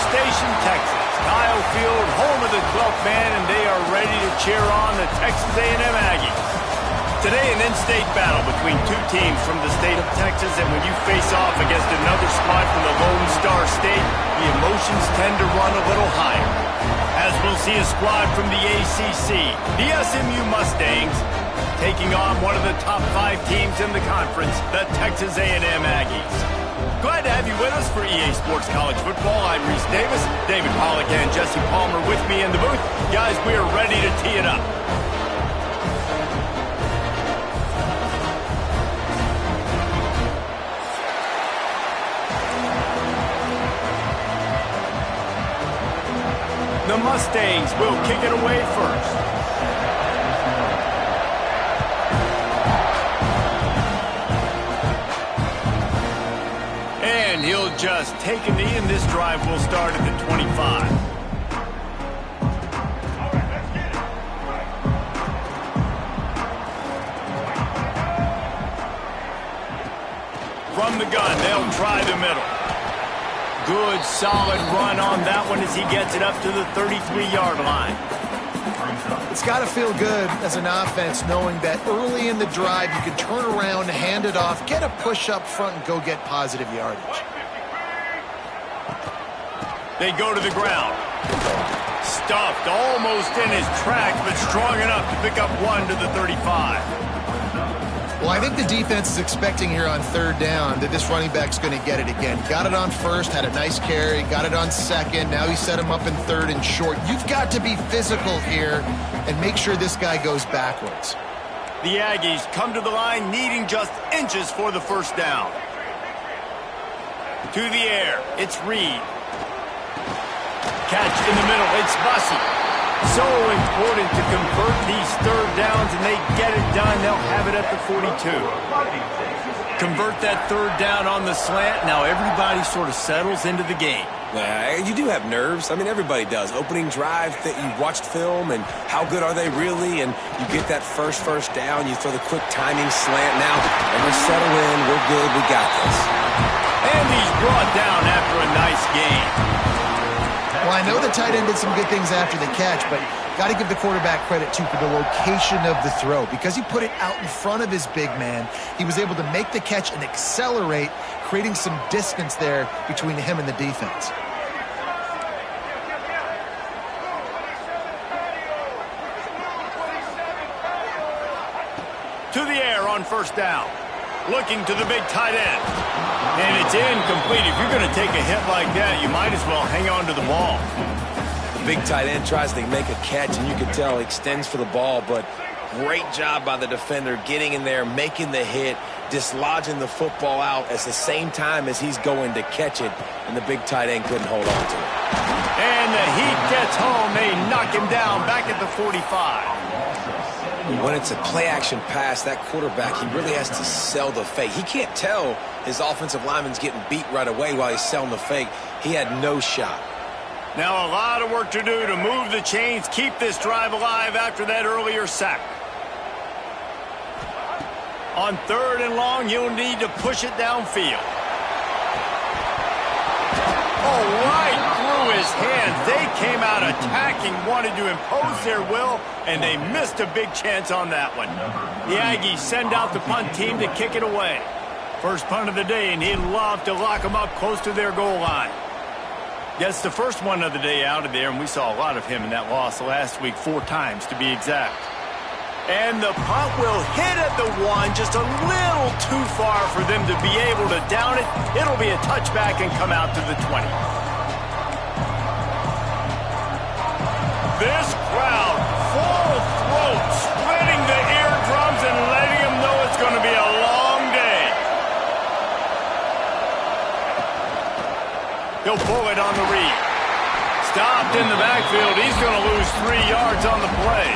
Station, Texas. Kyle Field, home of the 12th man, and they are ready to cheer on the Texas A&M Aggies. Today, an in-state battle between two teams from the state of Texas, and when you face off against another squad from the Lone Star State, the emotions tend to run a little higher. As we'll see a squad from the ACC, the SMU Mustangs, taking on one of the top 5 teams in the conference, the Texas A&M Aggies. Glad to have you with us for EA Sports College Football. I'm Reese Davis, David Pollack and Jesse Palmer with me in the booth. Guys, we are ready to tee it up. The Mustangs will kick it away first. And he'll just take a knee, and this drive will start at the 25. From the gun, they'll try the middle. Good, solid run on that one as he gets it up to the 33-yard line. It's got to feel good as an offense knowing that early in the drive you can turn around, hand it off, get a push up front, and go get positive yardage. They go to the ground. Stuffed almost in his tracks, but strong enough to pick up one to the 35. Well, I think the defense is expecting here on third down that this running back's going to get it again. Got it on first, had a nice carry, got it on second. Now he set him up in third and short. You've got to be physical here and make sure this guy goes backwards. The Aggies come to the line needing just inches for the first down. To the air, it's Reed. Catch in the middle, it's Bussey. So important to convert these third downs, and they get it done. They'll have it at the 42. Convert that third down on the slant. Now everybody sort of settles into the game. You do have nerves. I mean, everybody does. Opening drive that you watched film, and how good are they really? And you get that first down. You throw the quick timing slant now, and we settle in. We're good. We got this. And he's brought down after a nice game. Well, I know the tight end did some good things after the catch, but got to give the quarterback credit, too, for the location of the throw. Because he put it out in front of his big man, he was able to make the catch and accelerate, creating some distance there between him and the defense. To the air on first down. Looking to the big tight end. And it's incomplete. If you're going to take a hit like that, you might as well hang on to the ball. The big tight end tries to make a catch, and you can tell he extends for the ball, but great job by the defender getting in there, making the hit, dislodging the football out at the same time as he's going to catch it, and the big tight end couldn't hold on to it. And the heat gets home. They knock him down back at the 45. When it's a play-action pass, that quarterback, he really has to sell the fake. He can't tell his offensive lineman's getting beat right away while he's selling the fake. He had no shot. Now a lot of work to do to move the chains, keep this drive alive after that earlier sack. On third and long, you'll need to push it downfield. Oh, right through his hands. They came out attacking, wanted to impose their will, and they missed a big chance on that one. The Aggies send out the punt team to kick it away. First punt of the day, and he'd love to lock them up close to their goal line. That's the first one of the day out of there, and we saw a lot of him in that loss last week, 4 times to be exact. And the punt will hit at the 1, just a little too far for them to be able to down it. It'll be a touchback and come out to the 20. This crowd, full throat, splitting the eardrums and letting them know it's going to be a long day. He'll pull it on the read. Stopped in the backfield. He's going to lose 3 yards on the play.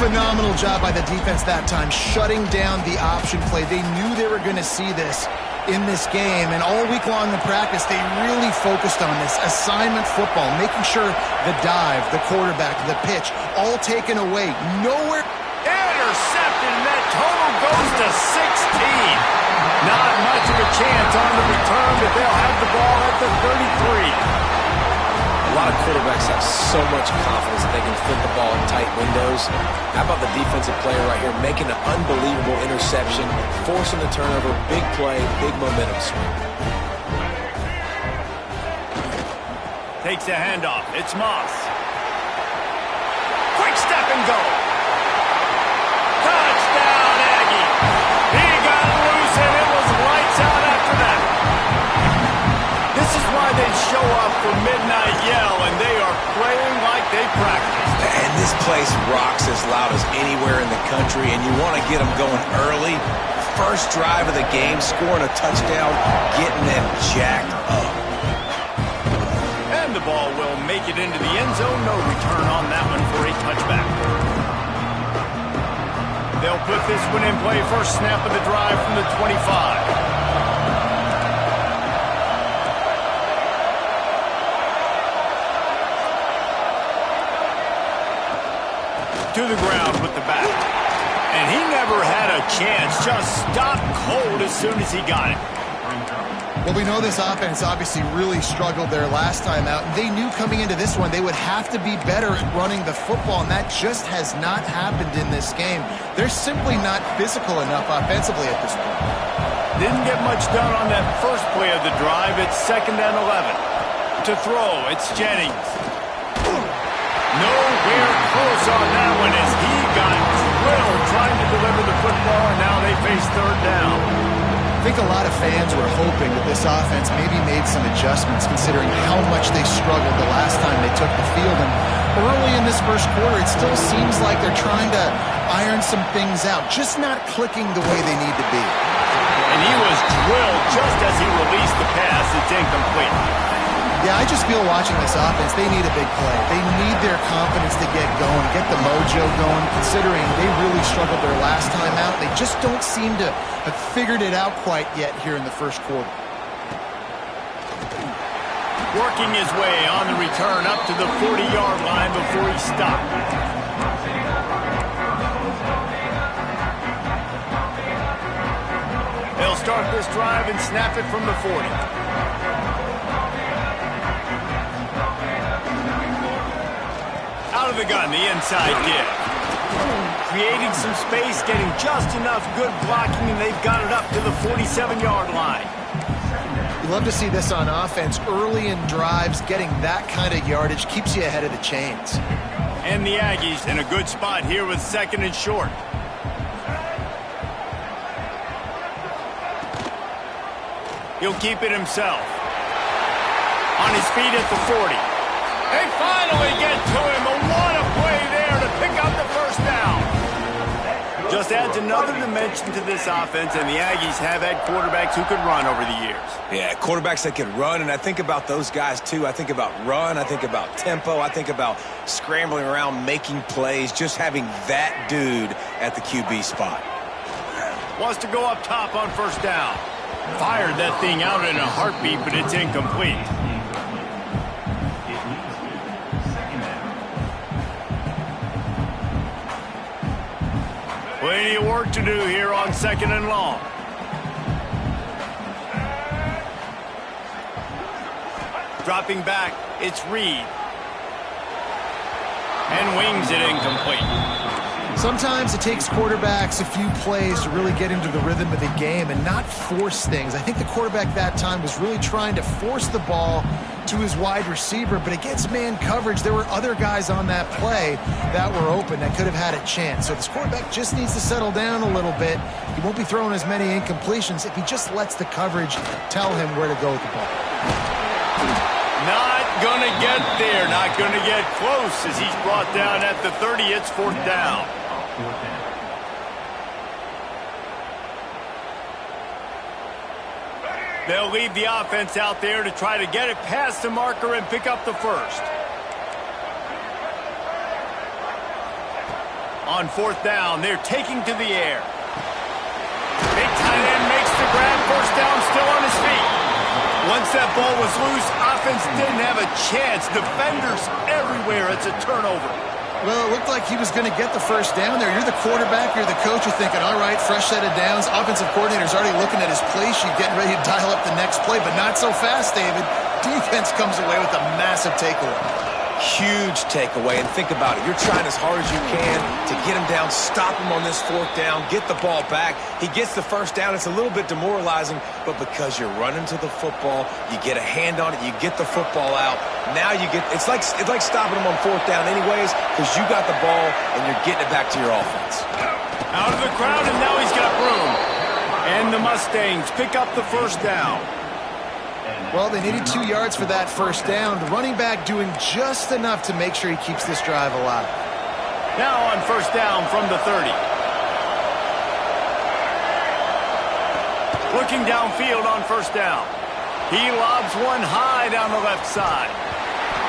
Phenomenal job by the defense that time, shutting down the option play. They knew they were going to see this in this game, and all week long in practice, they really focused on this assignment football, making sure the dive, the quarterback, the pitch, all taken away. Nowhere. Intercepted, and that total goes to 16. Not much of a chance on the return, but they'll have the ball at the 33. A lot of quarterbacks have so much confidence that they can fit the ball in tight windows. How about the defensive player right here making an unbelievable interception, forcing the turnover, big play, big momentum swing. Takes the handoff. It's Moss. Quick step and go. Touchdown, Aggie. He got loose, and it was lights out after that. This is why they show up for Midnight Yell, and they are playing like they practiced. And this place rocks as loud as anywhere in the country, and you want to get them going early. First drive of the game, scoring a touchdown, getting them jacked up. And the ball will make it into the end zone. No return on that one for a touchback. They'll put this one in play. First snap of the drive from the 25. To the ground with the back. And he never had a chance. Just stopped cold as soon as he got it. Well, we know this offense obviously really struggled their last time out. They knew coming into this one they would have to be better at running the football, and that just has not happened in this game. They're simply not physical enough offensively at this point. Didn't get much done on that first play of the drive. It's 2nd and 11. To throw, it's Jennings. Nowhere close on that one as he got drilled trying to deliver the football, and now they face 3rd down. I think a lot of fans were hoping that this offense maybe made some adjustments considering how much they struggled the last time they took the field. And early in this first quarter, it still seems like they're trying to iron some things out, just not clicking the way they need to be. And he was drilled just as he released the pass. It's incomplete. Yeah, I just feel watching this offense, they need a big play. They need their confidence to get going, get the mojo going, considering they really struggled their last time out. They just don't seem to have figured it out quite yet here in the first quarter. Working his way on the return up to the 40-yard line before he stopped. They'll start this drive and snap it from the 40. Out of the gun, the inside give. Creating some space, getting just enough good blocking, and they've got it up to the 47-yard line. You love to see this on offense. Early in drives, getting that kind of yardage keeps you ahead of the chains. And the Aggies in a good spot here with 2nd and short. He'll keep it himself. On his feet at the 40. They finally get to him. What a play there to pick up the first down. Just adds another dimension to this offense, and the Aggies have had quarterbacks who could run over the years. Yeah, quarterbacks that can run, and I think about those guys too. I think about run, I think about tempo, I think about scrambling around, making plays, just having that dude at the QB spot. Wants to go up top on first down. Fired that thing out in a heartbeat, but it's incomplete. Plenty of work to do here on 2nd and long. Dropping back, it's Reed. And wings it incomplete. Sometimes it takes quarterbacks a few plays to really get into the rhythm of the game and not force things. I think the quarterback that time was really trying to force the ball to his wide receiver, but against man coverage, there were other guys on that play that were open that could have had a chance. So this quarterback just needs to settle down a little bit. He won't be throwing as many incompletions if he just lets the coverage tell him where to go with the ball. Not going to get there, not going to get close as he's brought down at the 30. It's 4th down. They'll leave the offense out there to try to get it past the marker and pick up the first. On 4th down, they're taking to the air. Big tight end makes the grab, first down, still on his feet. Once that ball was loose, offense didn't have a chance. Defenders everywhere. It's a turnover. Well, it looked like he was going to get the first down there. You're the quarterback, you're the coach, you're thinking, all right, fresh set of downs. Offensive coordinator's already looking at his play sheet, getting ready to dial up the next play, but not so fast, David. Defense comes away with a massive takeaway. Huge takeaway, and think about it. You're trying as hard as you can to get him down, stop him on this fourth down, get the ball back. He gets the first down. It's a little bit demoralizing, but because you're running to the football, you get a hand on it, you get the football out. Now you get, it's like stopping him on fourth down anyways, because you got the ball and you're getting it back to your offense. Out of the crowd, and now he's got room. And the Mustangs pick up the first down. Well, they needed 2 yards for that first down. The running back doing just enough to make sure he keeps this drive alive. Now on first down from the 30. Looking downfield on first down. He lobs one high down the left side.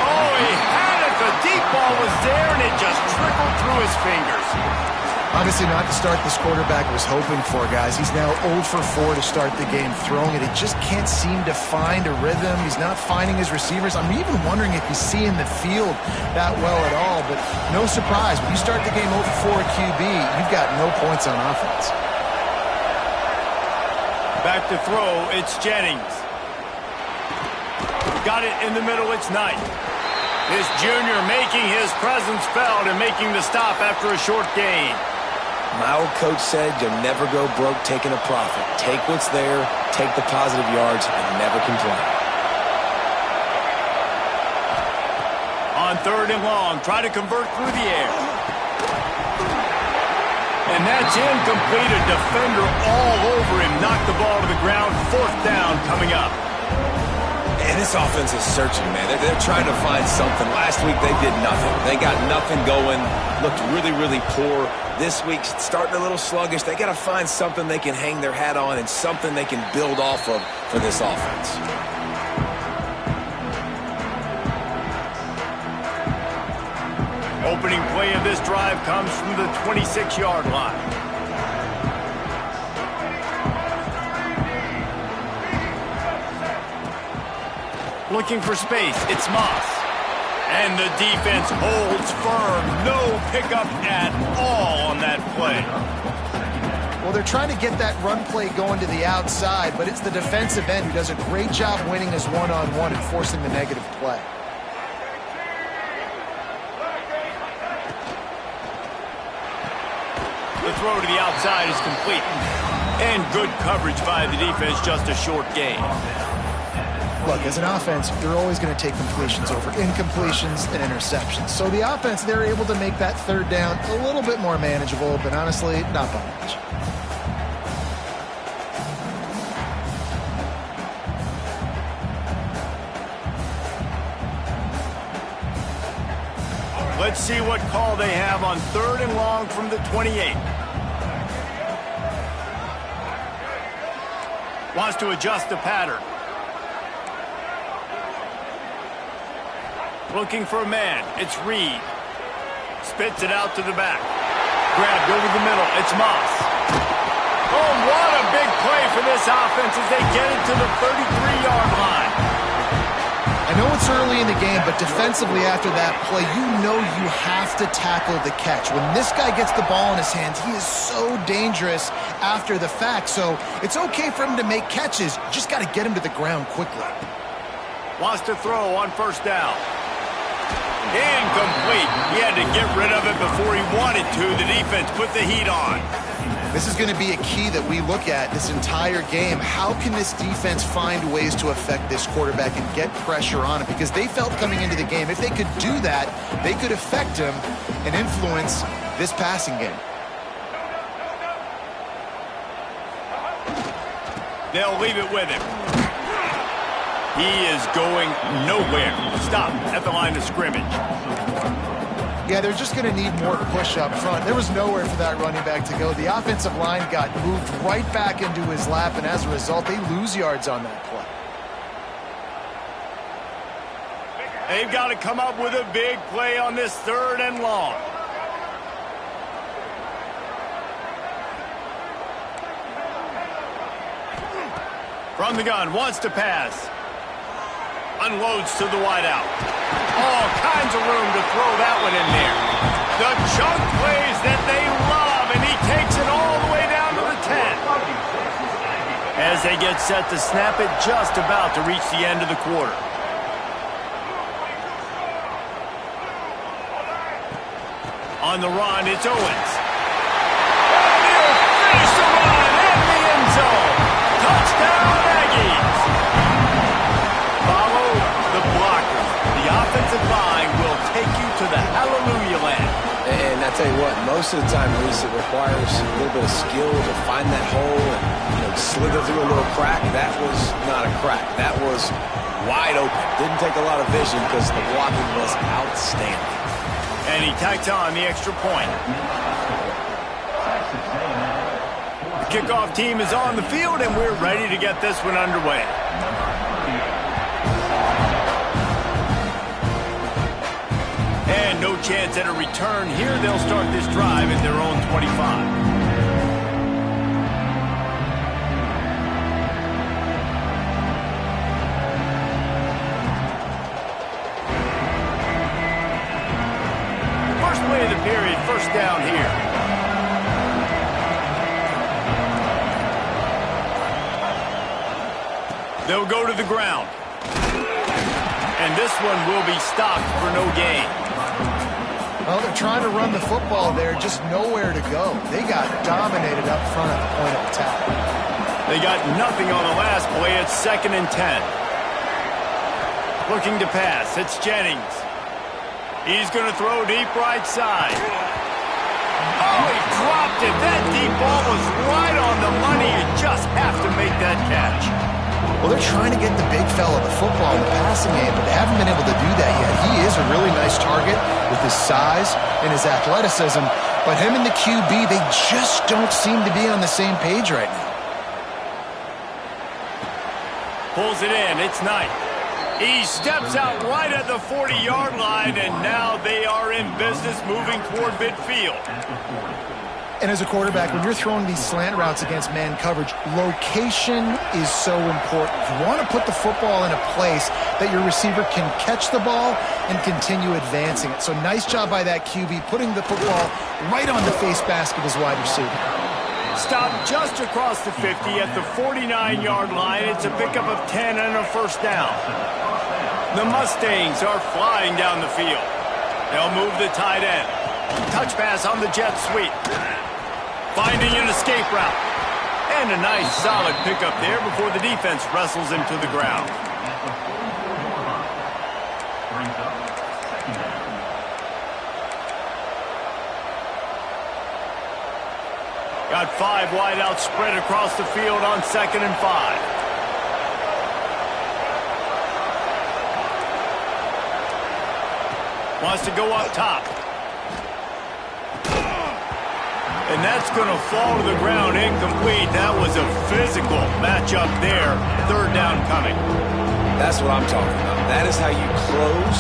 Oh, he had it. The deep ball was there, and it just trickled through his fingers. Obviously not the start this quarterback was hoping for, guys. He's now 0 for 4 to start the game throwing it. He just can't seem to find a rhythm. He's not finding his receivers. I'm even wondering if he's seeing the field that well at all. But no surprise, when you start the game 0 for 4 QB, you've got no points on offense. Back to throw, it's Jennings. Got it in the middle, it's Knight. This junior making his presence felt and making the stop after a short gain. My old coach said you'll never go broke taking a profit. Take what's there, take the positive yards, and never complain. On third and long, try to convert through the air. And that's incomplete. A defender all over him. Knocked the ball to the ground. Fourth down coming up. And this offense is searching, man. They're trying to find something. Last week, they did nothing. They got nothing going. Looked really, really poor. This week, starting a little sluggish. They got to find something they can hang their hat on and something they can build off of for this offense. Opening play of this drive comes from the 26-yard line. Looking for space, it's Moss. And the defense holds firm. No pickup at all on that play. Well, they're trying to get that run play going to the outside, but it's the defensive end who does a great job winning his one-on-one and forcing the negative play. The throw to the outside is complete. And good coverage by the defense, just a short gain. Look, as an offense, you're always going to take completions over incompletions and interceptions. So the offense, they're able to make that third down a little bit more manageable, but honestly, not by much. Let's see what call they have on third and long from the 28. Wants to adjust the pattern. Looking for a man. It's Reed. Spits it out to the back. Grabbed over the middle. It's Moss. Oh, what a big play for this offense as they get it to the 33-yard line. I know it's early in the game, but defensively after that play, you know you have to tackle the catch. When this guy gets the ball in his hands, he is so dangerous after the fact. So it's okay for him to make catches. You just got to get him to the ground quickly. Wants to throw on first down. Incomplete. He had to get rid of it before he wanted to. The defense put the heat on. This is going to be a key that we look at this entire game. How can this defense find ways to affect this quarterback and get pressure on him? Because they felt coming into the game, if they could do that, they could affect him and influence this passing game. They'll leave it with him. He is going nowhere. Stop at the line of scrimmage. Yeah, they're just going to need more push up front. There was nowhere for that running back to go. The offensive line got moved right back into his lap, and as a result, they lose yards on that play. They've got to come up with a big play on this third and long. From the gun, wants to pass. Unloads to the wideout. All kinds of room to throw that one in there. The chunk plays that they love, and he takes it all the way down to the 10. As they get set to snap it, just about to reach the end of the quarter. On the run, it's Owens. And he'll finish the run in the end zone. Touchdown, Aggies. Follow the blocker. The offensive line will take you to the hallelujah land. And I tell you what, most of the time, Reese, it requires a little bit of skill to find that hole and slither through a little crack. That was not a crack. That was wide open. Didn't take a lot of vision because the blocking was outstanding. And he tacks on the extra point. The kickoff team is on the field, and we're ready to get this one underway. And no chance at a return here. They'll start this drive at their own 25. Play of the period, first down here. They'll go to the ground. And this one will be stopped for no gain. Well, they're trying to run the football there, just nowhere to go. They got dominated up front at the point of attack. They got nothing on the last play. It's 2nd and 10. Looking to pass. It's Jennings. He's going to throw deep right side. Oh, he dropped it. That deep ball was right on the money. You just have to make that catch. Well, they're trying to get the big fella the football in the passing game, but they haven't been able to do that yet. He is a really nice target with his size and his athleticism, but him and the QB, they just don't seem to be on the same page right now. Pulls it in. It's Knight. He steps out right at the 40-yard line, and now they are in business moving toward midfield. And as a quarterback, when you're throwing these slant routes against man coverage, location is so important. You want to put the football in a place that your receiver can catch the ball and continue advancing it. So nice job by that QB, putting the football right on the face mask of his wide receiver. Stopped just across the 50 at the 49-yard line. It's a pickup of 10 and a first down. The Mustangs are flying down the field. They'll move the tight end. Touch pass on the jet sweep. Finding an escape route. And a nice solid pickup there before the defense wrestles him to the ground. Got 5 wideouts spread across the field on 2nd and 5. Wants to go up top. And that's going to fall to the ground incomplete. That was a physical matchup there. 3rd down coming. That's what I'm talking about. That is how you close.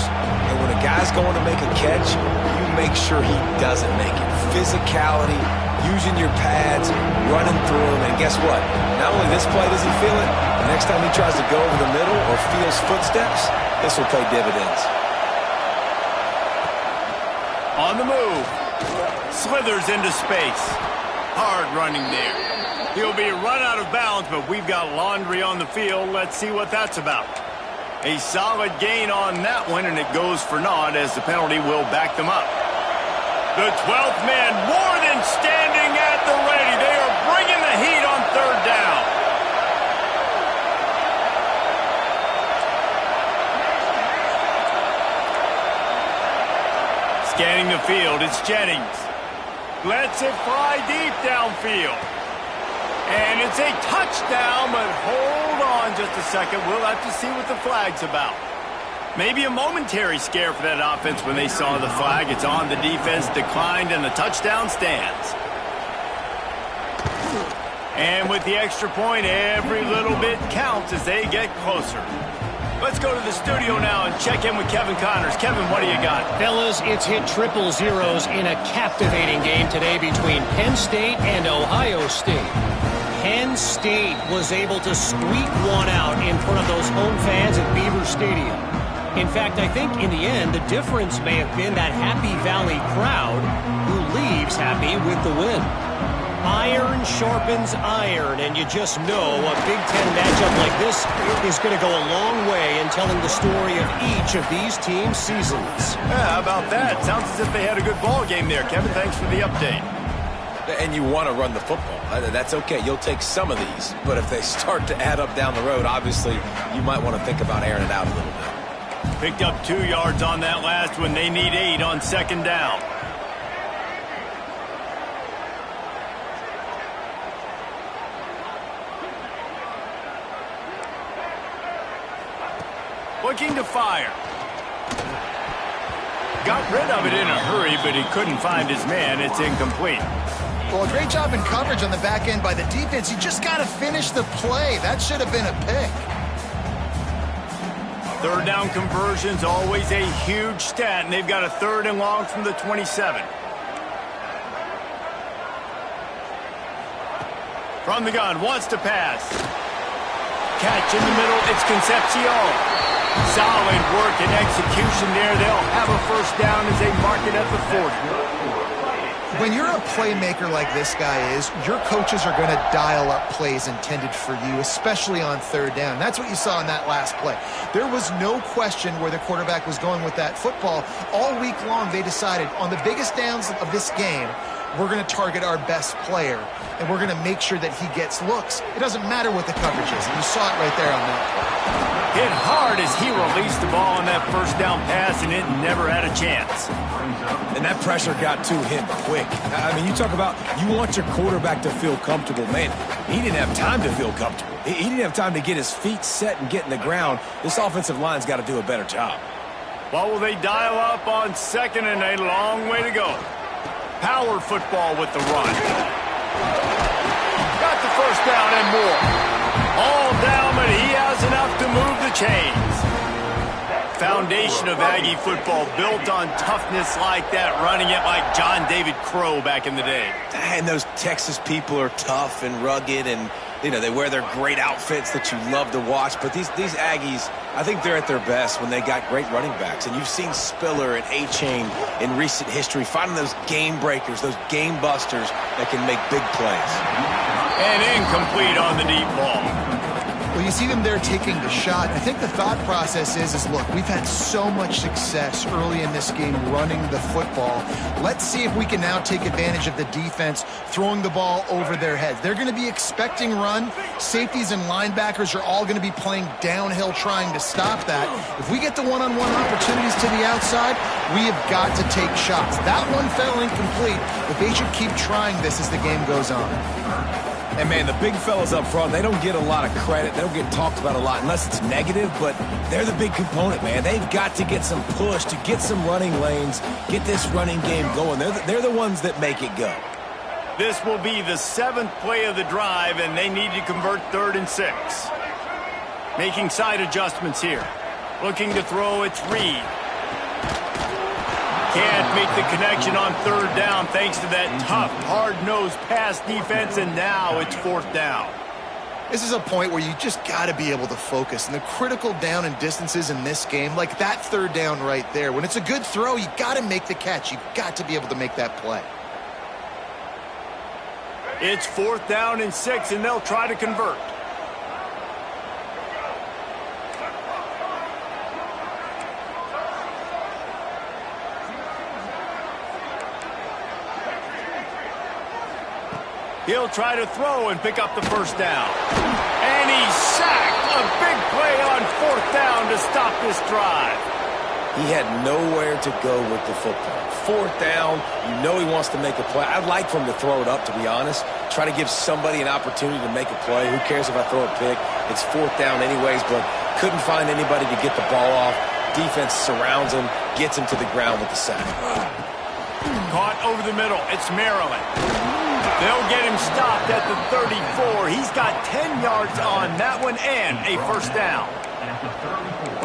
And when a guy's going to make a catch, you make sure he doesn't make it. Physicality, using your pads, running through them. And guess what? Not only this play does he feel it, the next time he tries to go over the middle or feels footsteps, this will pay dividends. On the move. Slithers into space. Hard running there. He'll be run out of bounds, but we've got laundry on the field. Let's see what that's about. A solid gain on that one, and it goes for naught as the penalty will back them up. The 12th man more than standing at the ready. They are bringing the heat on 3rd down. Scanning the field, it's Jennings. Lets it fly deep downfield. And it's a touchdown, but hold on just a second. We'll have to see what the flag's about. Maybe a momentary scare for that offense when they saw the flag. It's on, the defense declined, and the touchdown stands. And with the extra point, every little bit counts as they get closer. Let's go to the studio now and check in with Kevin Connors. Kevin, what do you got? Fellas, it's hit triple zeros in a captivating game today between Penn State and Ohio State. Penn State was able to squeak one out in front of those home fans at Beaver Stadium. In fact, I think in the end, the difference may have been that Happy Valley crowd who leaves happy with the win. Iron sharpens iron, and you just know a Big Ten matchup like this is going to go a long way in telling the story of each of these teams' seasons. Yeah, how about that? Sounds as if they had a good ball game there, Kevin. Thanks for the update. And you want to run the football. That's okay. You'll take some of these. But if they start to add up down the road, obviously, you might want to think about airing it out a little bit. Picked up 2 yards on that last one. They need 8 on second down. Looking to fire. Got rid of it in a hurry, but he couldn't find his man. It's incomplete. Well, great job in coverage on the back end by the defense. You just got to finish the play. That should have been a pick. Third down conversion's always a huge stat, and they've got a 3rd and long from the 27. From the gun, wants to pass. Catch in the middle, it's Concepcion. Solid work and execution there. They'll have a first down as they mark it at the 40. When you're a playmaker like this guy is, your coaches are going to dial up plays intended for you, especially on 3rd down. That's what you saw in that last play. There was no question where the quarterback was going with that football. All week long, they decided on the biggest downs of this game, we're going to target our best player, and we're going to make sure that he gets looks. It doesn't matter what the coverage is, and you saw it right there on that play. Hit hard as he released the ball on that first down pass, and it never had a chance. And that pressure got to him quick. I mean, you talk about you want your quarterback to feel comfortable. Man, he didn't have time to feel comfortable. He didn't have time to get his feet set and get in the ground. This offensive line's got to do a better job. Well, will they dial up on 2nd and a long way to go? Power football with the run. Got the first down and more. All down, but he has enough to move the chains. Foundation of Aggie football built on toughness like that, running it like John David Crow back in the day. And those Texas people are tough and rugged, and they wear their great outfits that you love to watch. But these Aggies, I think they're at their best when they got great running backs. And you've seen Spiller and A-Chain in recent history finding those game breakers, those game busters that can make big plays. And incomplete on the deep ball. Well, you see them there taking the shot. I think the thought process is look, we've had so much success early in this game running the football. Let's see if we can now take advantage of the defense throwing the ball over their heads. They're going to be expecting run. Safeties and linebackers are all going to be playing downhill trying to stop that. If we get the one-on-one opportunities to the outside, we have got to take shots. That one fell incomplete, but they should keep trying this as the game goes on. And, man, the big fellas up front, they don't get a lot of credit. They don't get talked about a lot unless it's negative, but they're the big component, man. They've got to get some push, to get some running lanes, get this running game going. They're the ones that make it go. This will be the 7th play of the drive, and they need to convert 3rd and 6. Making side adjustments here. Looking to throw, it's Reed. Can't make the connection on 3rd down thanks to that tough, hard-nosed pass defense, and now it's 4th down. This is a point where you just got to be able to focus. And the critical down and distances in this game, like that 3rd down right there, when it's a good throw, you got to make the catch. You've got to be able to make that play. It's 4th down and 6, and they'll try to convert. He'll try to throw and pick up the first down. And he's sacked. A big play on 4th down to stop this drive. He had nowhere to go with the football. 4th down, you know he wants to make a play. I'd like for him to throw it up, to be honest. Try to give somebody an opportunity to make a play. Who cares if I throw a pick? It's 4th down anyways, but couldn't find anybody to get the ball off. Defense surrounds him, gets him to the ground with the sack. Caught over the middle. It's Maryland. They'll get him stopped at the 34. He's got 10 yards on that one and a first down.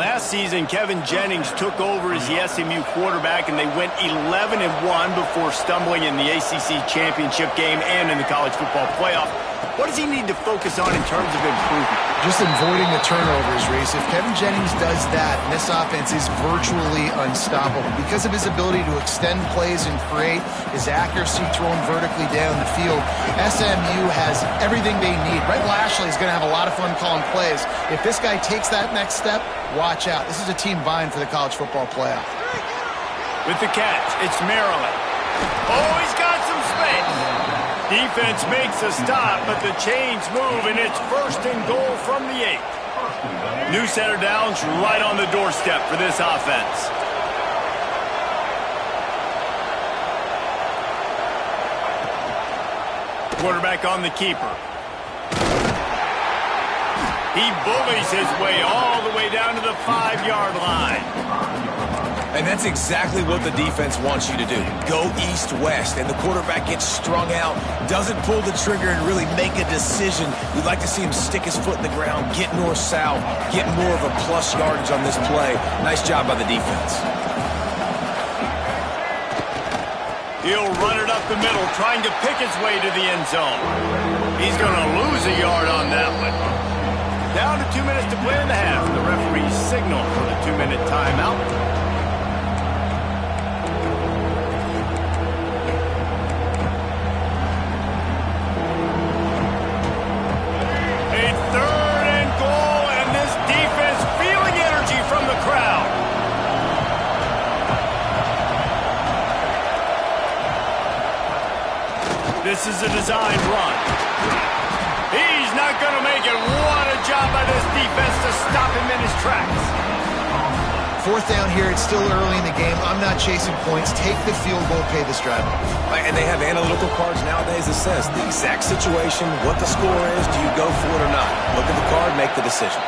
Last season, Kevin Jennings took over as the SMU quarterback, and they went 11-1 before stumbling in the ACC championship game and in the college football playoff. What does he need to focus on in terms of improvement? Just avoiding the turnovers, Reese. If Kevin Jennings does that, this offense is virtually unstoppable because of his ability to extend plays and create, his accuracy thrown vertically down the field. SMU has everything they need. Brett Lashley is going to have a lot of fun calling plays. If this guy takes that next step, watch out. This is a team vying for the college football playoff. With the catch, it's Maryland. Oh, he's got some space. Defense makes a stop, but the chains move, and it's 1st and goal from the 8. New set of downs right on the doorstep for this offense. Quarterback on the keeper. He bullies his way all the way down to the 5-yard line. And that's exactly what the defense wants you to do. Go east-west, and the quarterback gets strung out, doesn't pull the trigger and really make a decision. We'd like to see him stick his foot in the ground, get north-south, get more of a plus yardage on this play. Nice job by the defense. He'll run it up the middle, trying to pick his way to the end zone. He's going to lose a yard on that one. Down to 2 minutes to play in the half. The referee signal for the 2-minute timeout. This is a designed run. He's not going to make it. What a job by this defense to stop him in his tracks. 4th down here. It's still early in the game. I'm not chasing points. Take the field goal, pay this drive. And they have analytical cards nowadays that says the exact situation, what the score is, do you go for it or not? Look at the card, make the decision.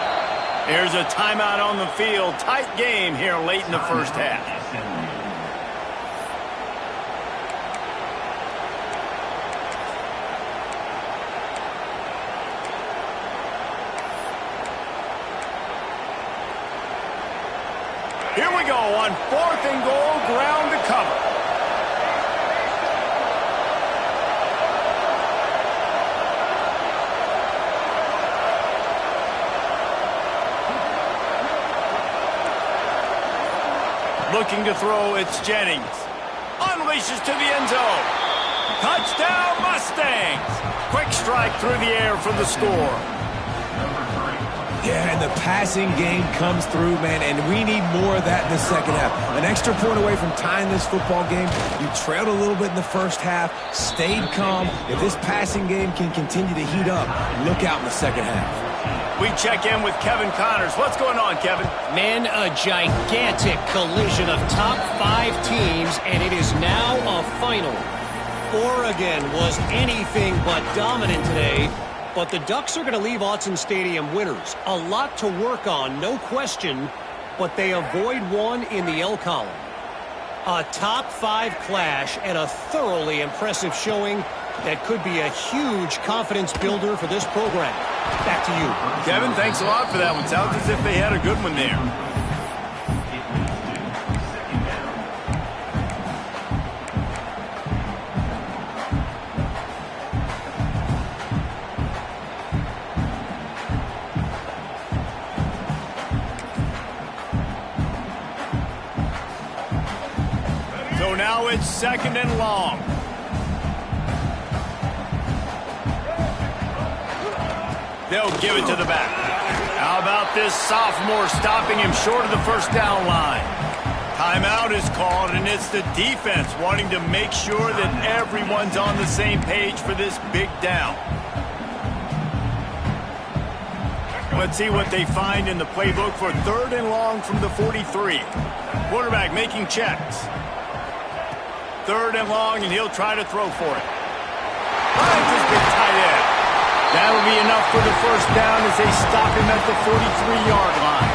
Here's a timeout on the field. Tight game here late in the first half. Here we go on 4th and goal, ground to cover. Looking to throw, it's Jennings. Unleashes to the end zone. Touchdown, Mustangs. Quick strike through the air for the score. Yeah, and the passing game comes through, man, and we need more of that in the second half. An extra point away from tying this football game. You trailed a little bit in the first half, stayed calm. If this passing game can continue to heat up, look out in the second half. We check in with Kevin Connors. What's going on, Kevin? Man, a gigantic collision of top 5 teams, and it is now a final. Oregon was anything but dominant today. But the Ducks are going to leave Autzen Stadium winners. A lot to work on, no question, but they avoid one in the L column. A top 5 clash and a thoroughly impressive showing that could be a huge confidence builder for this program. Back to you. Kevin, thanks a lot for that one. Sounds as if they had a good one there. So now it's 2nd and long. They'll give it to the back. How about this sophomore stopping him short of the 1st down line? Timeout is called, and it's the defense wanting to make sure that everyone's on the same page for this big down. Let's see what they find in the playbook for 3rd and long from the 43. Quarterback making checks. 3rd and long, and he'll try to throw for it. Finds his big tight end. That'll be enough for the 1st down as they stop him at the 43-yard line.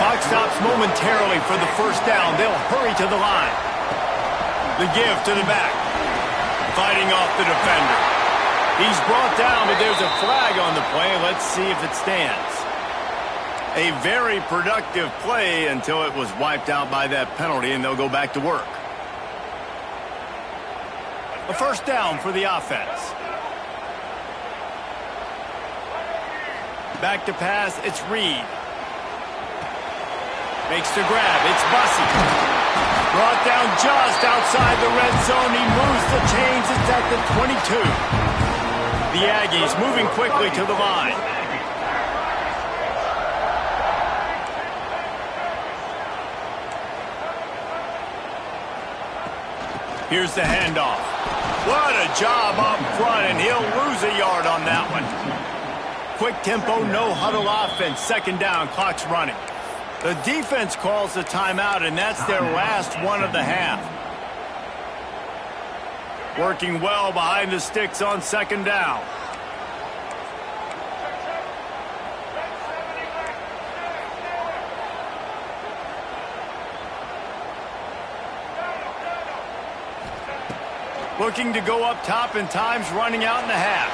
Clock stops momentarily for the 1st down. They'll hurry to the line. The give to the back. Fighting off the defender. He's brought down, but there's a flag on the play. Let's see if it stands. A very productive play until it was wiped out by that penalty, and they'll go back to work. A 1st down for the offense. Back to pass, it's Reed. Makes the grab, it's Bussey. Brought down just outside the red zone. He moves the chains, it's at the 22. The Aggies moving quickly to the line. Here's the handoff. What a job up front, and he'll lose a yard on that one. Quick tempo, no huddle offense. Second down, clock's running. The defense calls the timeout, and that's their last one of the half. Working well behind the sticks on second down. Looking to go up top, and time's running out in the half.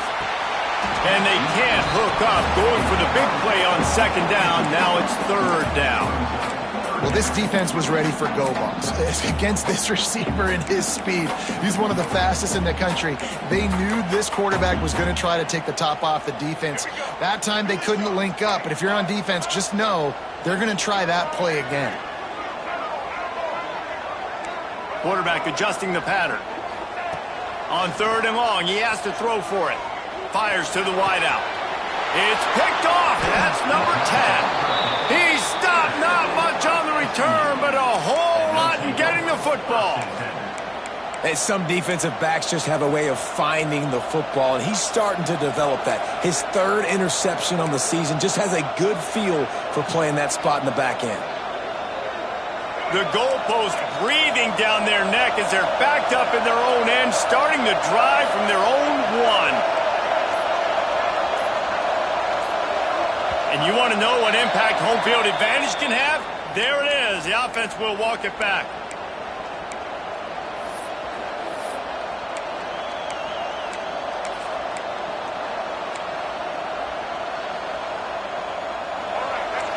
And they can't hook up. Going for the big play on second down. Now it's third down. Well, this defense was ready for go balls. Against this receiver and his speed, he's one of the fastest in the country. They knew this quarterback was going to try to take the top off the defense. That time they couldn't link up. But if you're on defense, just know they're going to try that play again. Quarterback adjusting the pattern. On third and long, he has to throw for it. Fires to the wideout. It's picked off. That's number 10. He stopped, not much on the return, but a whole lot in getting the football. And some defensive backs just have a way of finding the football, and he's starting to develop that. His third interception on the season, just has a good feel for playing that spot in the back end. The goalpost breathing down their neck as they're backed up in their own end, starting the drive from their own one. And you want to know what impact home field advantage can have? There it is. The offense will walk it back.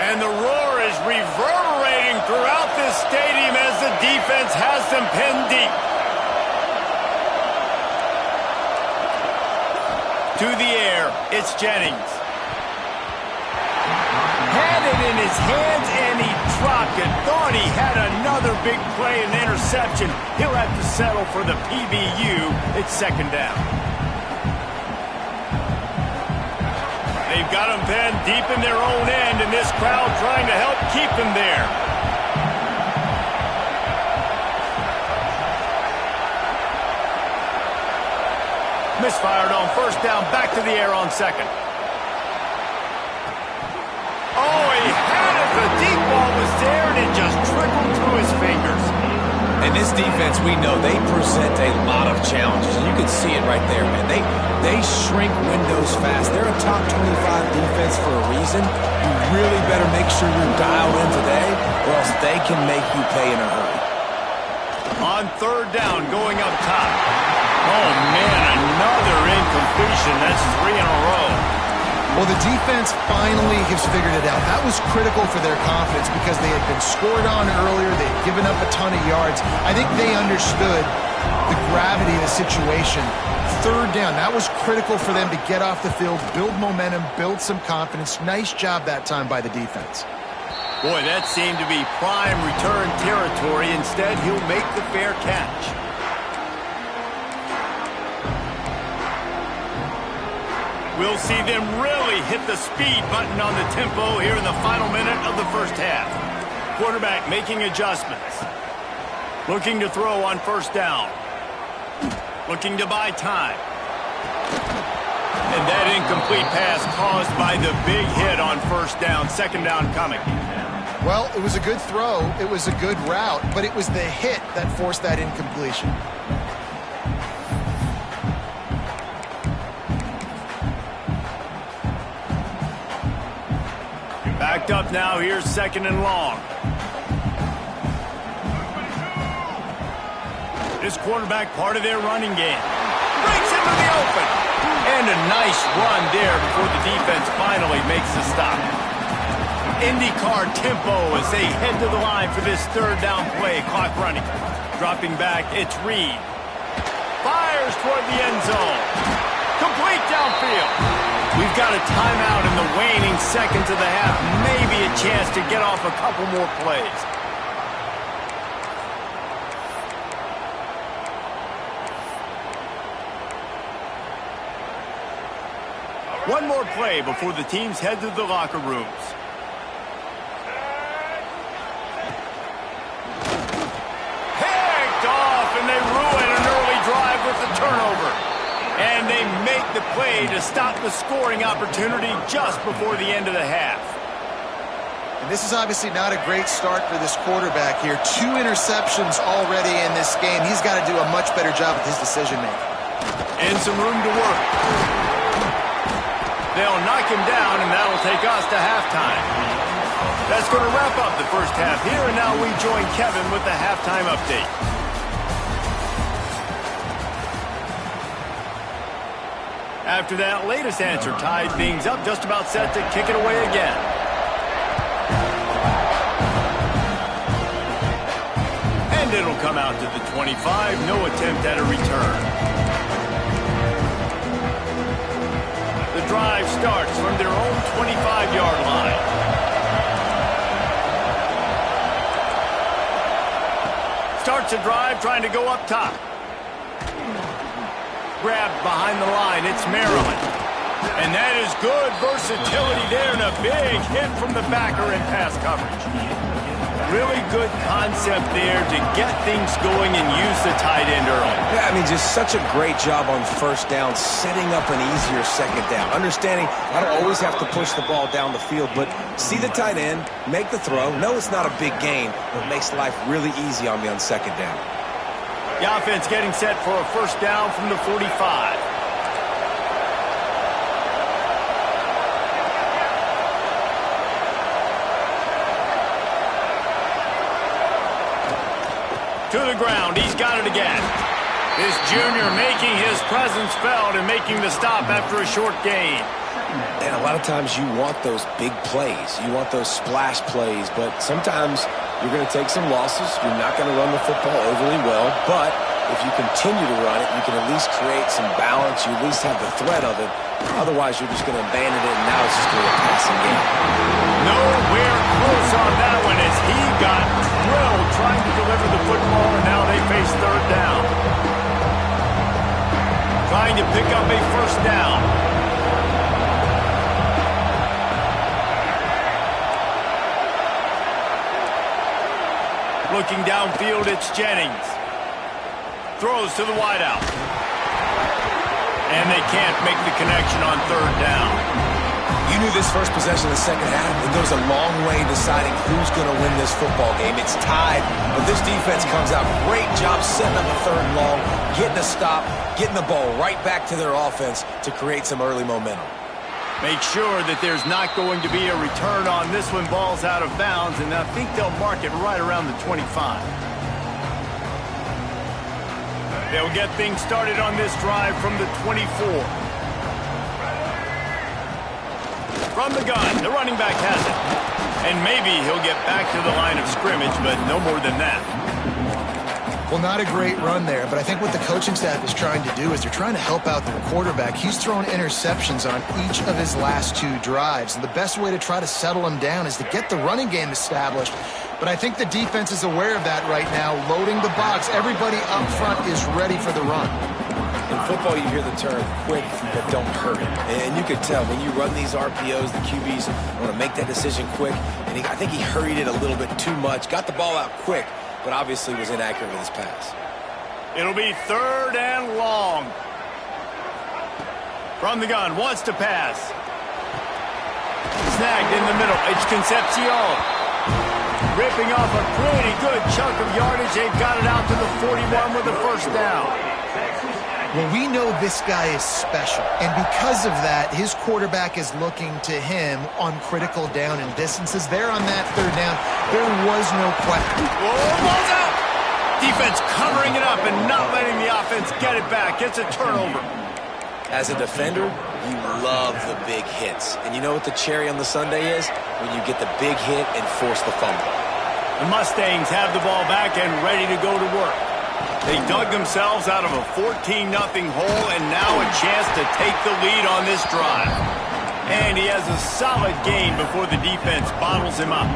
And the roar is reverberating throughout this stadium as the defense has them pinned deep. To the air, it's Jennings. Had it in his hands and he dropped it. Thought he had another big play and interception. He'll have to settle for the PBU. It's second down. They've got them pinned deep in their own end, and this crowd trying to help keep them there. Misfired on first down, back to the air on second. Oh, he had it. The deep ball was there, and it just trickled through his fingers. And this defense, we know, they present a lot of challenges. You can see it right there, man. They shrink windows fast. They're a top 25 defense for a reason. You really better make sure you're dialed in today, or else they can make you pay in a hurry. On third down, going up top. Oh, man, another incompletion. That's 3 in a row. Well, the defense finally has figured it out. That was critical for their confidence because they had been scored on earlier. They had given up a ton of yards. I think they understood the gravity of the situation. Third down, that was critical for them to get off the field, build momentum, build some confidence. Nice job that time by the defense. Boy, that seemed to be prime return territory. Instead, he'll make the fair catch. We'll see them really hit the speed button on the tempo here in the final minute of the first half. Quarterback making adjustments. Looking to throw on first down. Looking to buy time. And that incomplete pass caused by the big hit on first down. Second down coming. Well, it was a good throw. It was a good route, but it was the hit that forced that incompletion. Backed up now, here's second and long. This quarterback part of their running game. Breaks into the open. And a nice run there before the defense finally makes the stop. IndyCar tempo as they head to the line for this third down play. Clock running. Dropping back, it's Reed. Fires toward the end zone. Complete downfield. We've got a timeout in the waning seconds of the half. Maybe a chance to get off a couple more plays. One more play before the teams head to the locker rooms. Picked off, and they ruin an early drive with the turnover. And they make the play to stop the scoring opportunity just before the end of the half. And this is obviously not a great start for this quarterback here. 2 interceptions already in this game. He's got to do a much better job with his decision-making. And some room to work. They'll knock him down, and that'll take us to halftime. That's going to wrap up the first half here, and now we join Kevin with the halftime update. After that latest answer tied things up, just about set to kick it away again. And it'll come out to the 25, no attempt at a return. The drive starts from their own 25-yard line. Starts a drive trying to go up top. Grabbed behind the line. It's Maryland. And that is good versatility there and a big hit from the backer in pass coverage. Really good concept there to get things going and use the tight end early. Yeah, I mean, just such a great job on first down, setting up an easier second down. Understanding I don't always have to push the ball down the field, but see the tight end, make the throw. No, it's not a big gain, but makes life really easy on me on second down. The offense getting set for a first down from the 45. To the ground. He's got it again. This junior making his presence felt and making the stop after a short gain. And a lot of times you want those big plays. You want those splash plays, but sometimes you're going to take some losses. You're not going to run the football overly well, but if you continue to run it, you can at least create some balance. You at least have the threat of it. Otherwise, you're just going to abandon it, and now it's just going to be a passing game. Nowhere close on that one as he got drilled trying to deliver the football, and now they face third down. Trying to pick up a first down. Looking downfield, it's Jennings. Throws to the wideout. And they can't make the connection on third down. You knew this first possession of the second half, it goes a long way in deciding who's going to win this football game. It's tied, but this defense comes out. Great job setting up a third and long, getting a stop, getting the ball right back to their offense to create some early momentum. Make sure that there's not going to be a return on this one. Ball's out of bounds, and I think they'll mark it right around the 25. They'll get things started on this drive from the 24. From the gun, the running back has it. And maybe he'll get back to the line of scrimmage, but no more than that. Well, not a great run there, but I think what the coaching staff is trying to do is they're trying to help out their quarterback. He's thrown interceptions on each of his last 2 drives, and the best way to try to settle him down is to get the running game established. But I think the defense is aware of that right now, loading the box. Everybody up front is ready for the run. In football, you hear the term quick, but don't hurry. And you can tell when you run these RPOs, the QBs want to make that decision quick. And I think he hurried it a little bit too much, got the ball out quick, but obviously was inaccurate with his pass. It'll be third and long. From the gun, wants to pass. Snagged in the middle. It's Concepcion. Ripping off a pretty good chunk of yardage. They've got it out to the 41 with a first down. Well, we know this guy is special, and because of that, his quarterback is looking to him on critical down and distances. There on that third down, there was no question. Whoa, ball's out! Defense covering it up and not letting the offense get it back. It's a turnover. As a defender, you love the big hits. And you know what the cherry on the sundae is? When you get the big hit and force the fumble. The Mustangs have the ball back and ready to go to work. They dug themselves out of a 14-0 hole, and now a chance to take the lead on this drive. And he has a solid gain before the defense bottles him up.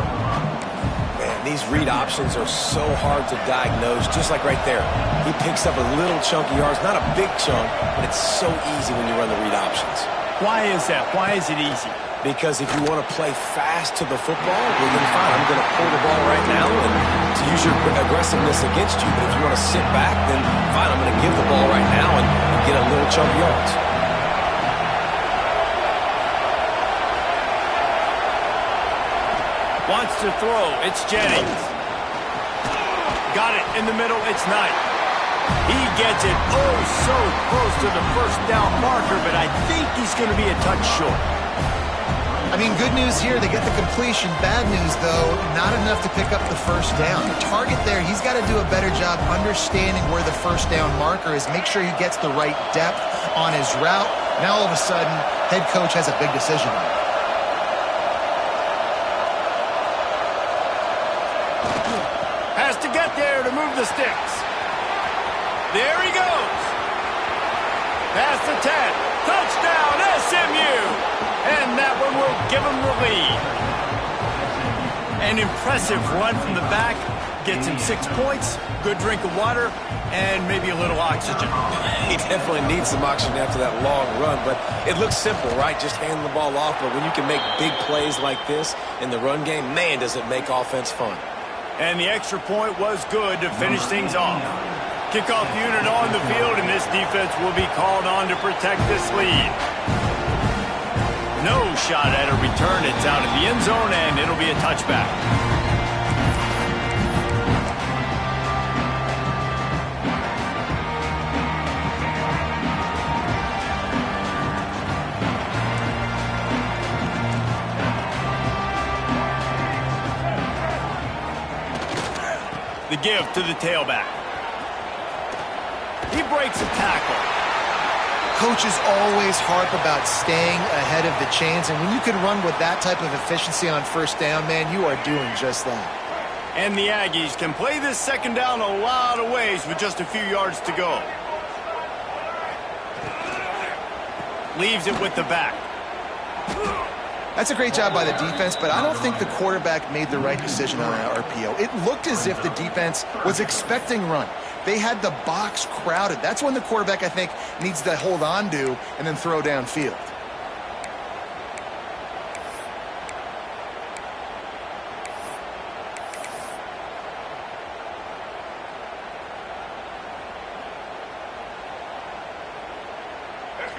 Man, these read options are so hard to diagnose, just like right there. He picks up a little chunk of yards, not a big chunk, but it's so easy when you run the read options. Why is that? Why is it easy? Because if you want to play fast to the football, well, then fine, I'm going to pull the ball right now and to use your aggressiveness against you. But if you want to sit back, then fine, I'm going to give the ball right now and get a little chunk of yards. Wants to throw. It's Jennings. Got it in the middle. It's Knight. He gets it oh so close to the first down marker, but I think he's going to be a touch short. I mean, good news here, they get the completion. Bad news, though, not enough to pick up the first down. The target there, he's got to do a better job understanding where the first down marker is, make sure he gets the right depth on his route. Now, all of a sudden, head coach has a big decision. Has to get there to move the sticks. There he goes. Past the 10. Touchdown, SMU. And that one will give him the lead. An impressive run from the back. Gets him 6 points, good drink of water, and maybe a little oxygen. He definitely needs some oxygen after that long run, but it looks simple, right? Just hand the ball off, but when you can make big plays like this in the run game, man, does it make offense fun. And the extra point was good to finish things off. Kickoff unit on the field, and this defense will be called on to protect this lead. No shot at a return. It's out of the end zone, and it'll be a touchback. The give to the tailback. He breaks a tackle. Coaches always harp about staying ahead of the chains, and when you can run with that type of efficiency on first down, man, you are doing just that. And the Aggies can play this second down a lot of ways with just a few yards to go. Leaves it with the back. That's a great job by the defense, but I don't think the quarterback made the right decision on that RPO. It looked as if the defense was expecting run. They had the box crowded. That's when the quarterback, I think, needs to hold on to and then throw downfield.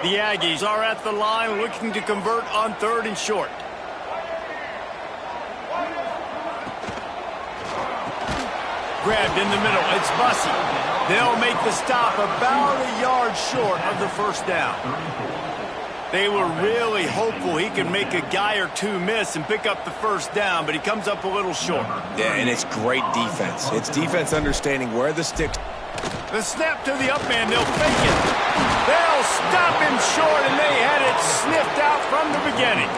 The Aggies are at the line looking to convert on 3rd and short. Grabbed in the middle. It's Bussey. They'll make the stop about a yard short of the first down. They were really hopeful he could make a guy or two miss and pick up the first down, but he comes up a little short. Yeah, and it's great defense. It's defense understanding where the sticks. The snap to the up man, they'll fake it. They'll stop him short, and they had it sniffed out from the beginning.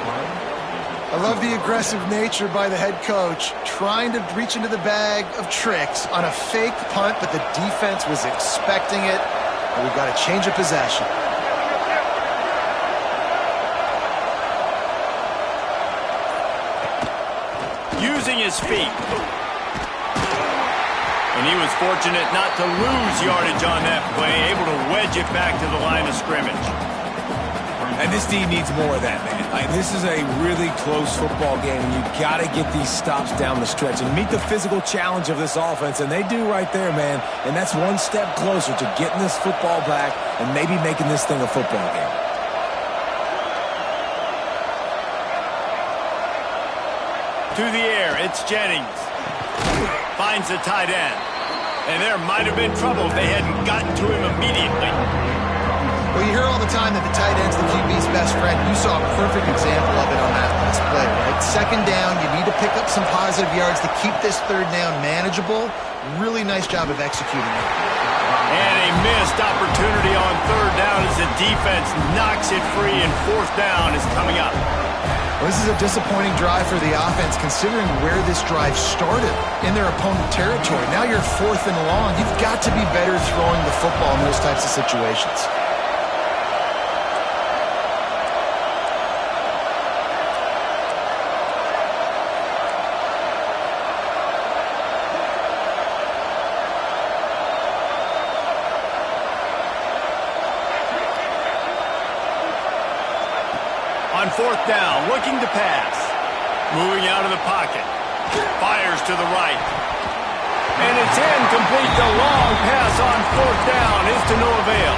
I love the aggressive nature by the head coach, trying to reach into the bag of tricks on a fake punt, but the defense was expecting it, and we've got a change of possession. Using his feet. And he was fortunate not to lose yardage on that play, able to wedge it back to the line of scrimmage. And this team needs more of that, man. This is a really close football game, and you've got to get these stops down the stretch and meet the physical challenge of this offense, and they do right there, man. And that's one step closer to getting this football back and maybe making this thing a football game. To the air, it's Jennings. Finds the tight end. And there might have been trouble if they hadn't gotten to him immediately. Well, you hear all the time that the tight end's the QB's best friend. You saw a perfect example of it on that last play, right? Second down, you need to pick up some positive yards to keep this third down manageable. Really nice job of executing it. And a missed opportunity on 3rd down as the defense knocks it free, and 4th down is coming up. Well, this is a disappointing drive for the offense, considering where this drive started in their opponent territory. Now you're 4th and long. You've got to be better throwing the football in those types of situations. On fourth down, looking to pass. Moving out of the pocket. Fires to the right. And it's incomplete. The long pass on fourth down is to no avail.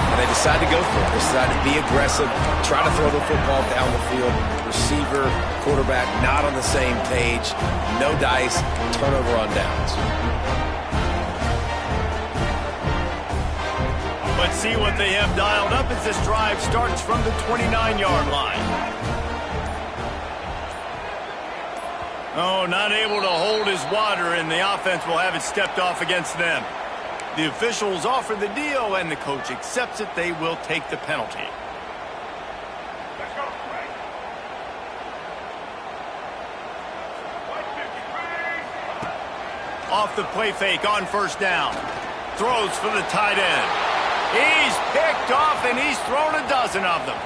And they decide to go for it. They decide to be aggressive, try to throw the football down the field. Receiver, quarterback, not on the same page. No dice, turnover on downs. Let's see what they have dialed up as this drive starts from the 29-yard line. Oh, not able to hold his water, and the offense will have it stepped off against them. The officials offer the deal, and the coach accepts it. They will take the penalty. Off the play fake on first down. Throws for the tight end. He's picked off, and he's thrown a dozen of them.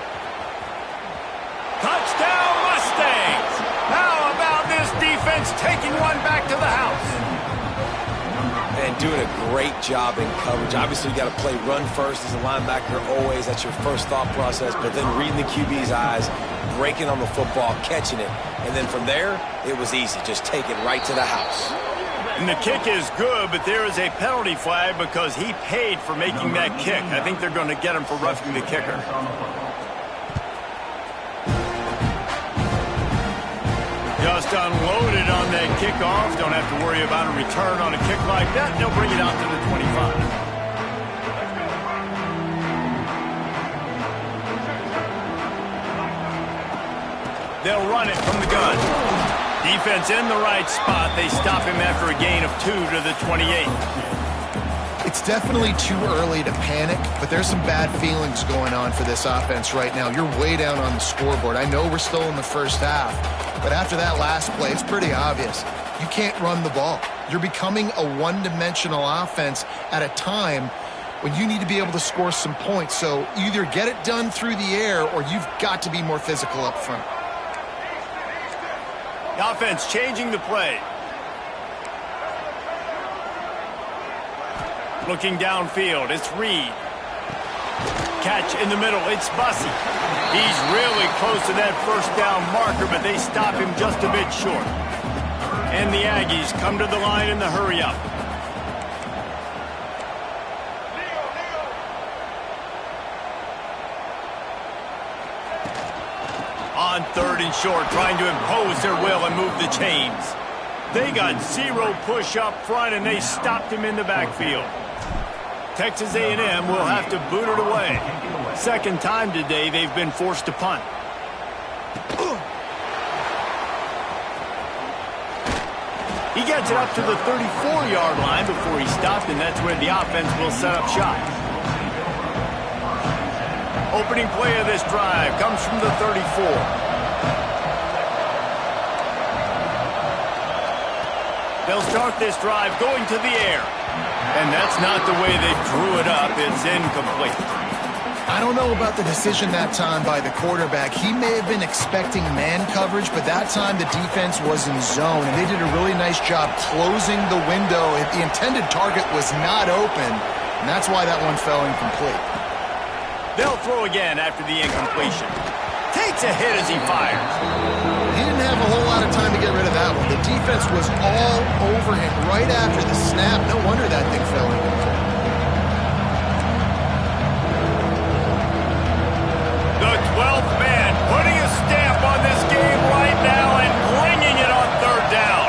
Touchdown, Mustangs! How about this defense taking one back to the house? And doing a great job in coverage. Obviously, you got to play run first as a linebacker always. That's your first thought process. But then reading the QB's eyes, breaking on the football, catching it. And then from there, it was easy. Just take it right to the house. And the kick is good, but there is a penalty flag because he paid for making that kick. I think they're going to get him for roughing the kicker. Just unloaded on that kickoff. Don't have to worry about a return on a kick like that. They'll bring it out to the 25. They'll run it from the gun. Defense in the right spot. They stop him after a gain of 2 to the 28. It's definitely too early to panic, but there's some bad feelings going on for this offense right now. You're way down on the scoreboard. I know we're still in the first half, but after that last play, it's pretty obvious. You can't run the ball. You're becoming a one-dimensional offense at a time when you need to be able to score some points. So either get it done through the air or you've got to be more physical up front. The offense changing the play. Looking downfield, it's Reed. Catch in the middle, it's Bussey. He's really close to that first down marker, but they stop him just a bit short. And the Aggies come to the line in the hurry-up. On third and short, trying to impose their will and move the chains. They got zero push up front, and they stopped him in the backfield. Texas A&M will have to boot it away. Second time today they've been forced to punt. He gets it up to the 34-yard line before he stopped, and that's where the offense will set up shop. Opening play of this drive comes from the 34. They'll start this drive going to the air. And that's not the way they drew it up. It's incomplete. I don't know about the decision that time by the quarterback. He may have been expecting man coverage, but that time the defense was in zone, and they did a really nice job closing the window. The intended target was not open, and that's why that one fell incomplete. They'll throw again after the incompletion. Takes a hit as he fires. He didn't have a whole lot of time to get rid of that one. The defense was all over him right after the snap. No wonder that thing fell incomplete. The 12th man putting a stamp on this game right now and bringing it on third down.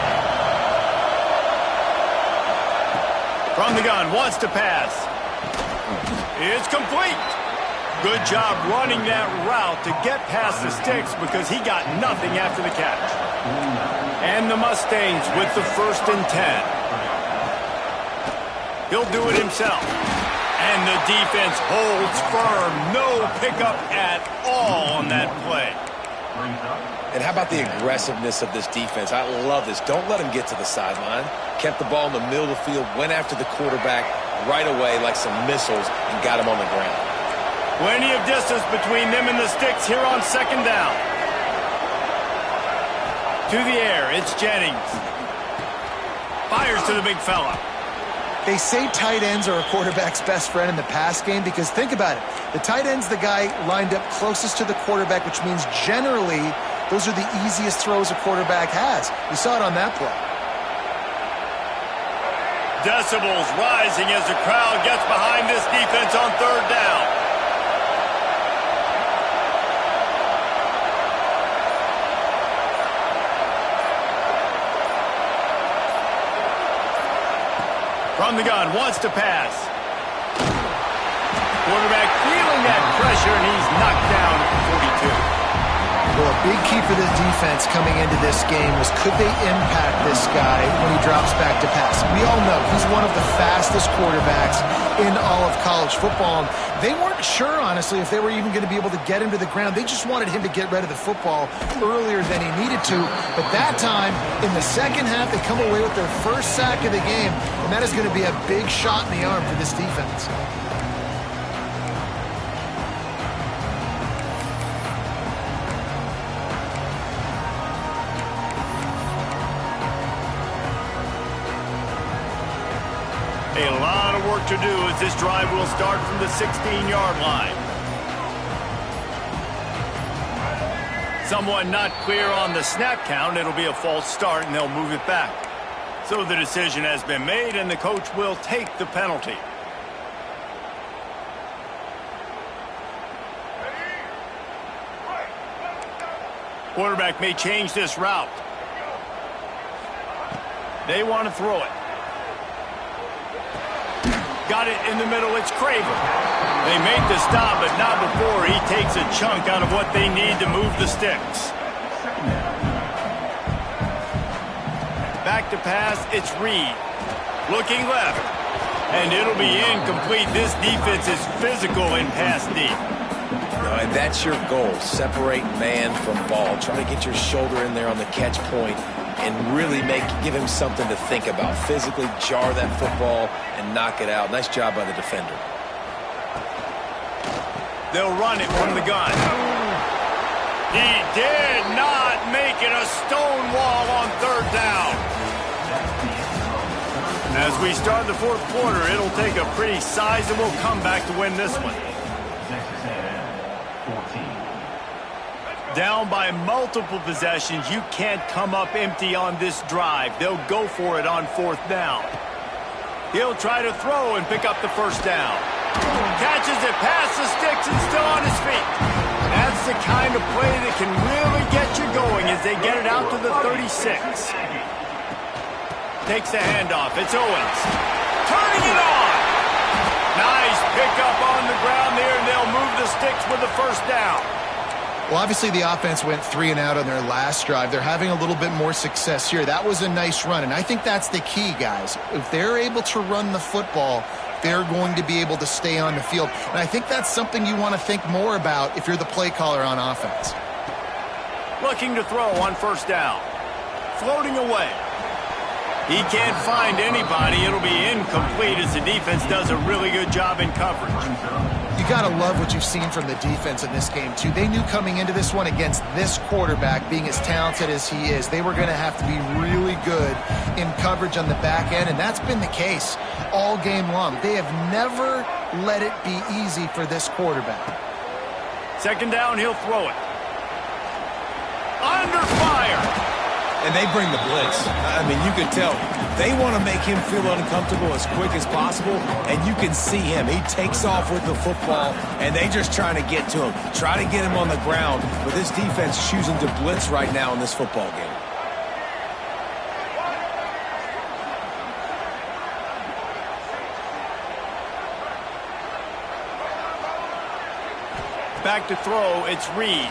From the gun, wants to pass. It's complete. Good job running that route to get past the sticks because he got nothing after the catch. And the Mustangs with the 1st and 10. He'll do it himself. And the defense holds firm. No pickup at all on that play. And how about the aggressiveness of this defense? I love this. Don't let him get to the sideline. Kept the ball in the middle of the field, went after the quarterback right away like some missiles and got him on the ground. Plenty of distance between them and the sticks here on second down. To the air, it's Jennings. Fires to the big fella. They say tight ends are a quarterback's best friend in the pass game because think about it. The tight end's the guy lined up closest to the quarterback, which means generally those are the easiest throws a quarterback has. We saw it on that play. Decibels rising as the crowd gets behind this defense on third down. From the gun, wants to pass. Quarterback feeling that pressure, and he's knocked down at the 42. Well, a big key for this defense coming into this game was could they impact this guy when he drops back to pass? We all know he's one of the fastest quarterbacks in all of college football. They weren't sure, honestly, if they were even going to be able to get him to the ground. They just wanted him to get rid of the football earlier than he needed to. But that time, in the second half, they come away with their first sack of the game, and that is going to be a big shot in the arm for this defense. A lot of work to do as this drive will start from the 16-yard line. Someone not clear on the snap count. It'll be a false start, and they'll move it back. So the decision has been made, and the coach will take the penalty. Quarterback may change this route. They want to throw it. Got it in the middle, it's Craver. They make the stop, but not before he takes a chunk out of what they need to move the sticks. Back to pass, it's Reed. Looking left, and it'll be incomplete. This defense is physical in pass deep. And that's your goal, separate man from ball. Try to get your shoulder in there on the catch point and really give him something to think about. Physically jar that football and knock it out. Nice job by the defender. They'll run it from the gun. He did not make it a stone wall on third down. As we start the fourth quarter, it'll take a pretty sizable comeback to win this one. Down by multiple possessions, you can't come up empty on this drive. They'll go for it on fourth down. He'll try to throw and pick up the first down. Catches it past the sticks and still on his feet. That's the kind of play that can really get you going as they get it out to the 36. Takes the handoff. It's Owens. Turning it on. Nice pickup on the ground there, and they'll move the sticks with the first down. Well, obviously the offense went 3 and out on their last drive. They're having a little bit more success here. That was a nice run, and I think that's the key, guys. If they're able to run the football, they're going to be able to stay on the field. And I think that's something you want to think more about if you're the play caller on offense. Looking to throw on first down. Floating away. He can't find anybody. It'll be incomplete as the defense does a really good job in coverage. You got to love what you've seen from the defense in this game, too. They knew coming into this one against this quarterback, being as talented as he is, they were going to have to be really good in coverage on the back end, and that's been the case all game long. They have never let it be easy for this quarterback. Second down, he'll throw it. Under fire. And they bring the blitz. I mean, you can tell they want to make him feel uncomfortable as quick as possible, and you can see him. He takes off with the football, and they just trying to get to him, try to get him on the ground. But this defense choosing to blitz right now in this football game. Back to throw, it's Reed.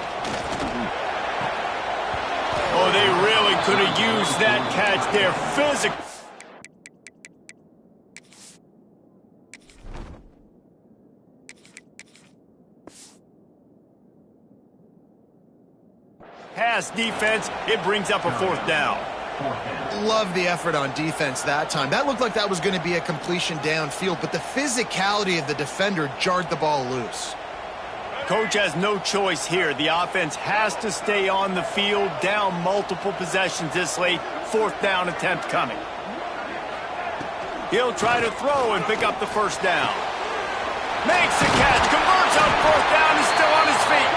Oh, they really could have used that catch there. Physical. Pass defense, it brings up a fourth down. Love the effort on defense that time. That looked like that was going to be a completion downfield, but the physicality of the defender jarred the ball loose. Coach has no choice here. The offense has to stay on the field, down multiple possessions this late. Fourth down attempt coming. He'll try to throw and pick up the first down. Makes the catch, converts on fourth down, is still on his feet.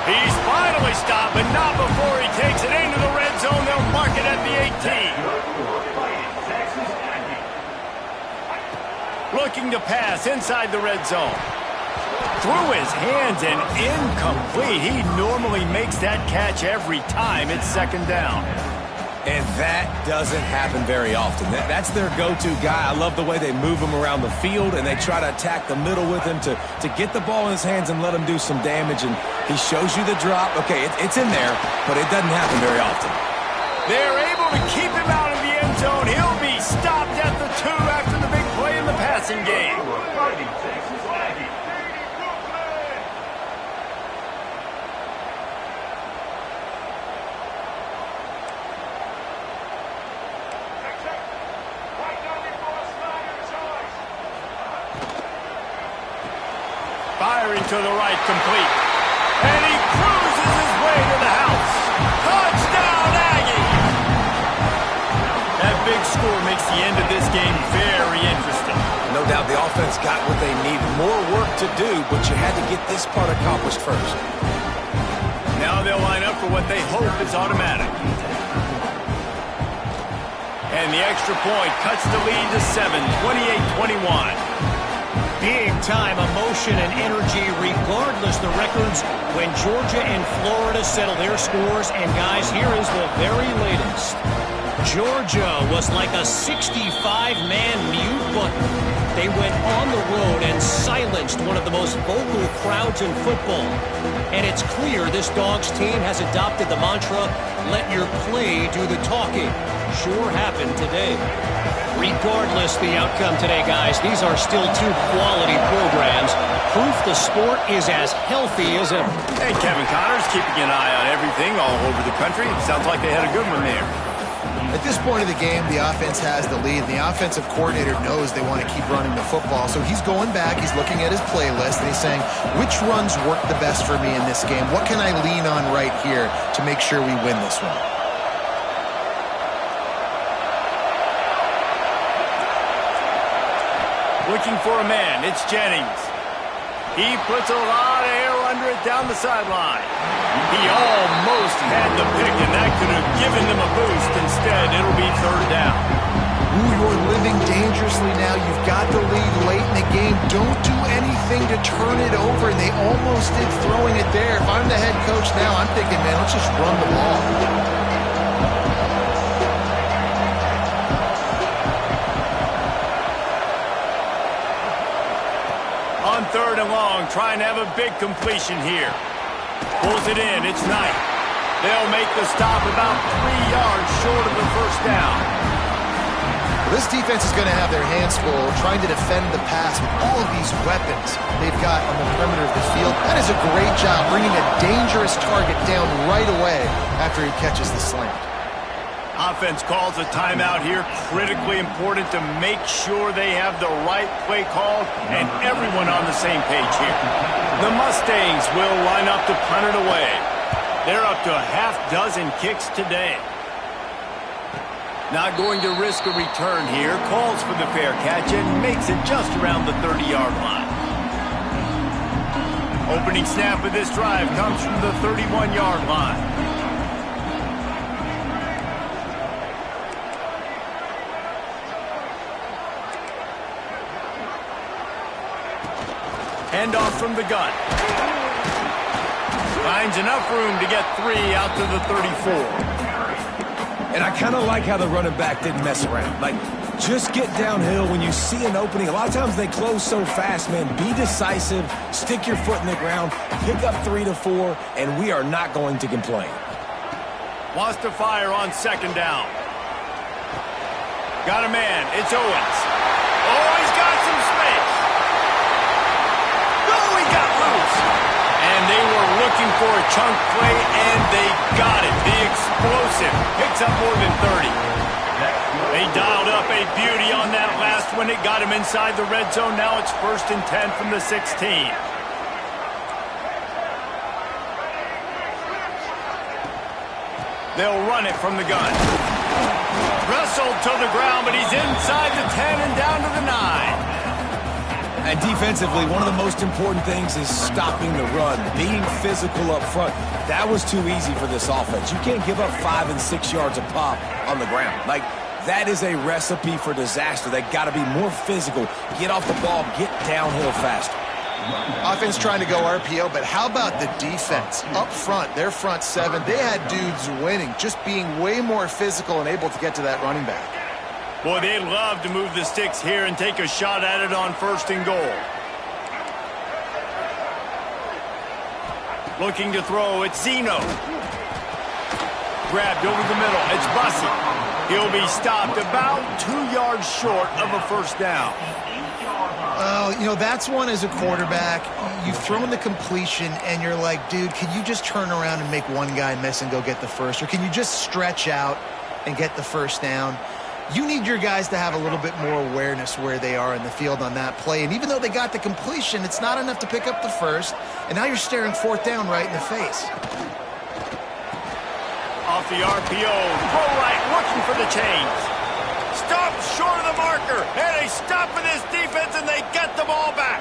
He's finally stopped, but not before he takes it into the red zone. They'll mark it at the 18. Looking to pass inside the red zone. Through his hands and incomplete. He normally makes that catch every time it's second down. And that doesn't happen very often. That's their go-to guy. I love the way they move him around the field, and they try to attack the middle with him to get the ball in his hands and let him do some damage. And he shows you the drop. Okay, it's in there, but it doesn't happen very often. They're able to keep him out of the end zone. He'll be stopped at the 2 after the big play in the passing game. Firing to the right, complete. And he cruises his way to the house. Touchdown, Aggie! That big score makes the end of this game very interesting. No doubt the offense got what they need. More work to do, but you had to get this part accomplished first. Now they'll line up for what they hope is automatic. And the extra point cuts the lead to 7, 28-21. Big-time emotion and energy regardless the records when Georgia and Florida settle their scores. And, guys, here is the very latest. Georgia was like a 65-man mute button. They went on the road and silenced one of the most vocal crowds in football. And it's clear this Dogs team has adopted the mantra, let your play do the talking. Sure happened today. Regardless the outcome today, guys, these are still 2 quality programs. Proof the sport is as healthy as ever. And Kevin Connors keeping an eye on everything all over the country. Sounds like they had a good one there. At this point of the game, the offense has the lead. The offensive coordinator knows they want to keep running the football. So he's going back, he's looking at his playlist, and he's saying, which runs work the best for me in this game? What can I lean on right here to make sure we win this one? Looking for a man, it's Jennings. He puts a lot of air under it down the sideline. He almost had the pick, and that could have given them a boost. Instead, it'll be third down. Ooh, you're living dangerously now. You've got the lead late in the game. Don't do anything to turn it over. They almost did throwing it there. If I'm the head coach now, I'm thinking, man, let's just run the ball. On third and long, trying to have a big completion here. Pulls it in, it's Knight. They'll make the stop about 3 yards short of the first down. This defense is going to have their hands full trying to defend the pass with all of these weapons they've got on the perimeter of the field. That is a great job bringing a dangerous target down right away after he catches the slant. Offense calls a timeout here. Critically important to make sure they have the right play called and everyone on the same page here. The Mustangs will line up to punt it away. They're up to a half-dozen kicks today. Not going to risk a return here. Calls for the fair catch and makes it just around the 30-yard line. Opening snap of this drive comes from the 31-yard line. Handoff from the gun. Finds enough room to get 3 out to the 34. And I kind of like how the running back didn't mess around. Like, just get downhill when you see an opening. A lot of times they close so fast, man. Be decisive, stick your foot in the ground, pick up 3 to 4, and we are not going to complain. Wants to fire on second down. Got a man. It's Owens. Oh, he's got some space. Oh, he got loose. And they were looking for a chunk play, and they got it. The explosive picks up more than 30. They dialed up a beauty on that last one. It got him inside the red zone. Now it's 1st and 10 from the 16. They'll run it from the gun. Wrestled to the ground, but he's inside the 10 and down to the 9. And defensively, one of the most important things is stopping the run, being physical up front. That was too easy for this offense. You can't give up 5 and 6 yards a pop on the ground. Like, that is a recipe for disaster. They got to be more physical, get off the ball, get downhill faster. Offense trying to go RPO, but how about the defense? Up front, their front seven, they had dudes winning, just being way more physical and able to get to that running back. Boy, they'd love to move the sticks here and take a shot at it on 1st and goal. Looking to throw, it's Zeno. Grabbed over the middle, it's Bussey. He'll be stopped about 2 yards short of a 1st down. Oh, you know, that's one as a quarterback. You've thrown the completion, and you're like, dude, can you just turn around and make one guy miss and go get the first? Or can you just stretch out and get the 1st down? You need your guys to have a little bit more awareness where they are in the field on that play. And even though they got the completion, it's not enough to pick up the 1st. And now you're staring 4th down right in the face. Off the RPO, throw right, looking for the change. Stop short of the marker, and they stop with this defense, and they get the ball back.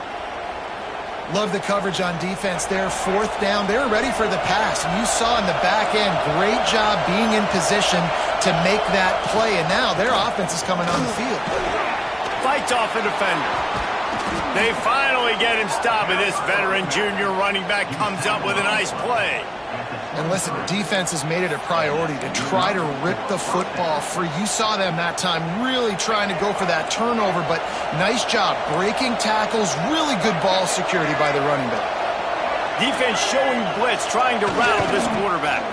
Love the coverage on defense there. 4th down, they were ready for the pass. And you saw in the back end, great job being in position to make that play. And now their offense is coming on the field. Fights off a defender. They finally get him stopped, and this veteran junior running back comes up with a nice play. And listen, the defense has made it a priority to try to rip the football free. You saw them that time really trying to go for that turnover, but nice job breaking tackles, really good ball security by the running back. Defense showing blitz, trying to rattle this quarterback.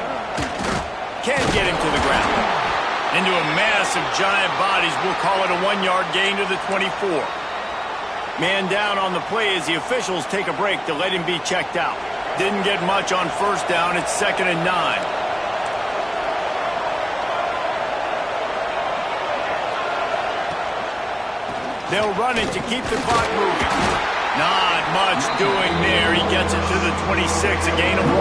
Can't get him to the ground. Into a mass of giant bodies, we'll call it a 1-yard gain to the 24. Man down on the play as the officials take a break to let him be checked out. Didn't get much on 1st down. It's 2nd and 9. They'll run it to keep the clock moving. Not much doing there. He gets it to the 26, a gain of 1.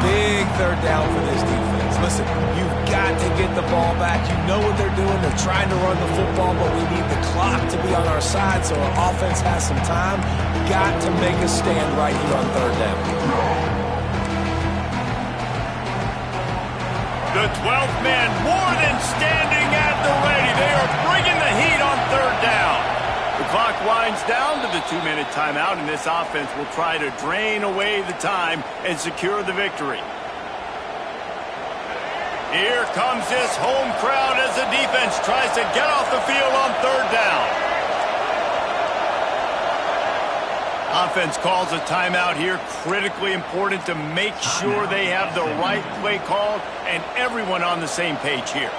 Big 3rd down for this defense. Listen, you've got to get the ball back. You know what they're doing. They're trying to run the football, but we need the clock to be on our side so our offense has some time. Got to make a stand right here on 3rd down. The 12th man more than standing at the ready. They are bringing the heat on 3rd down. The clock winds down to the 2-minute timeout, and this offense will try to drain away the time and secure the victory. Here comes this home crowd as the defense tries to get off the field on 3rd down. Offense calls a timeout here. Critically important to make sure they have the right play call and everyone on the same page here.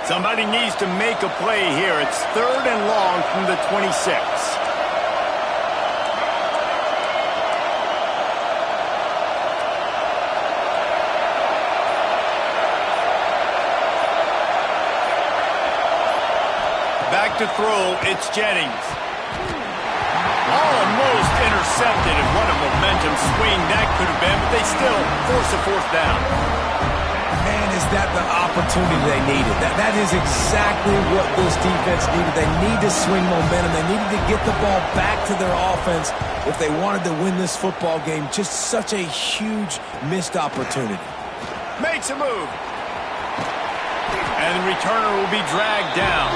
Somebody needs to make a play here. It's 3rd and long from the 26. Back to throw, it's Jennings. Almost intercepted, and what a momentum swing that could have been, but they still force a 4th down. Man, is that the opportunity they needed. That is exactly what this defense needed. They need to swing momentum. They needed to get the ball back to their offense if they wanted to win this football game. Just such a huge missed opportunity. Makes a move. And the returner will be dragged down.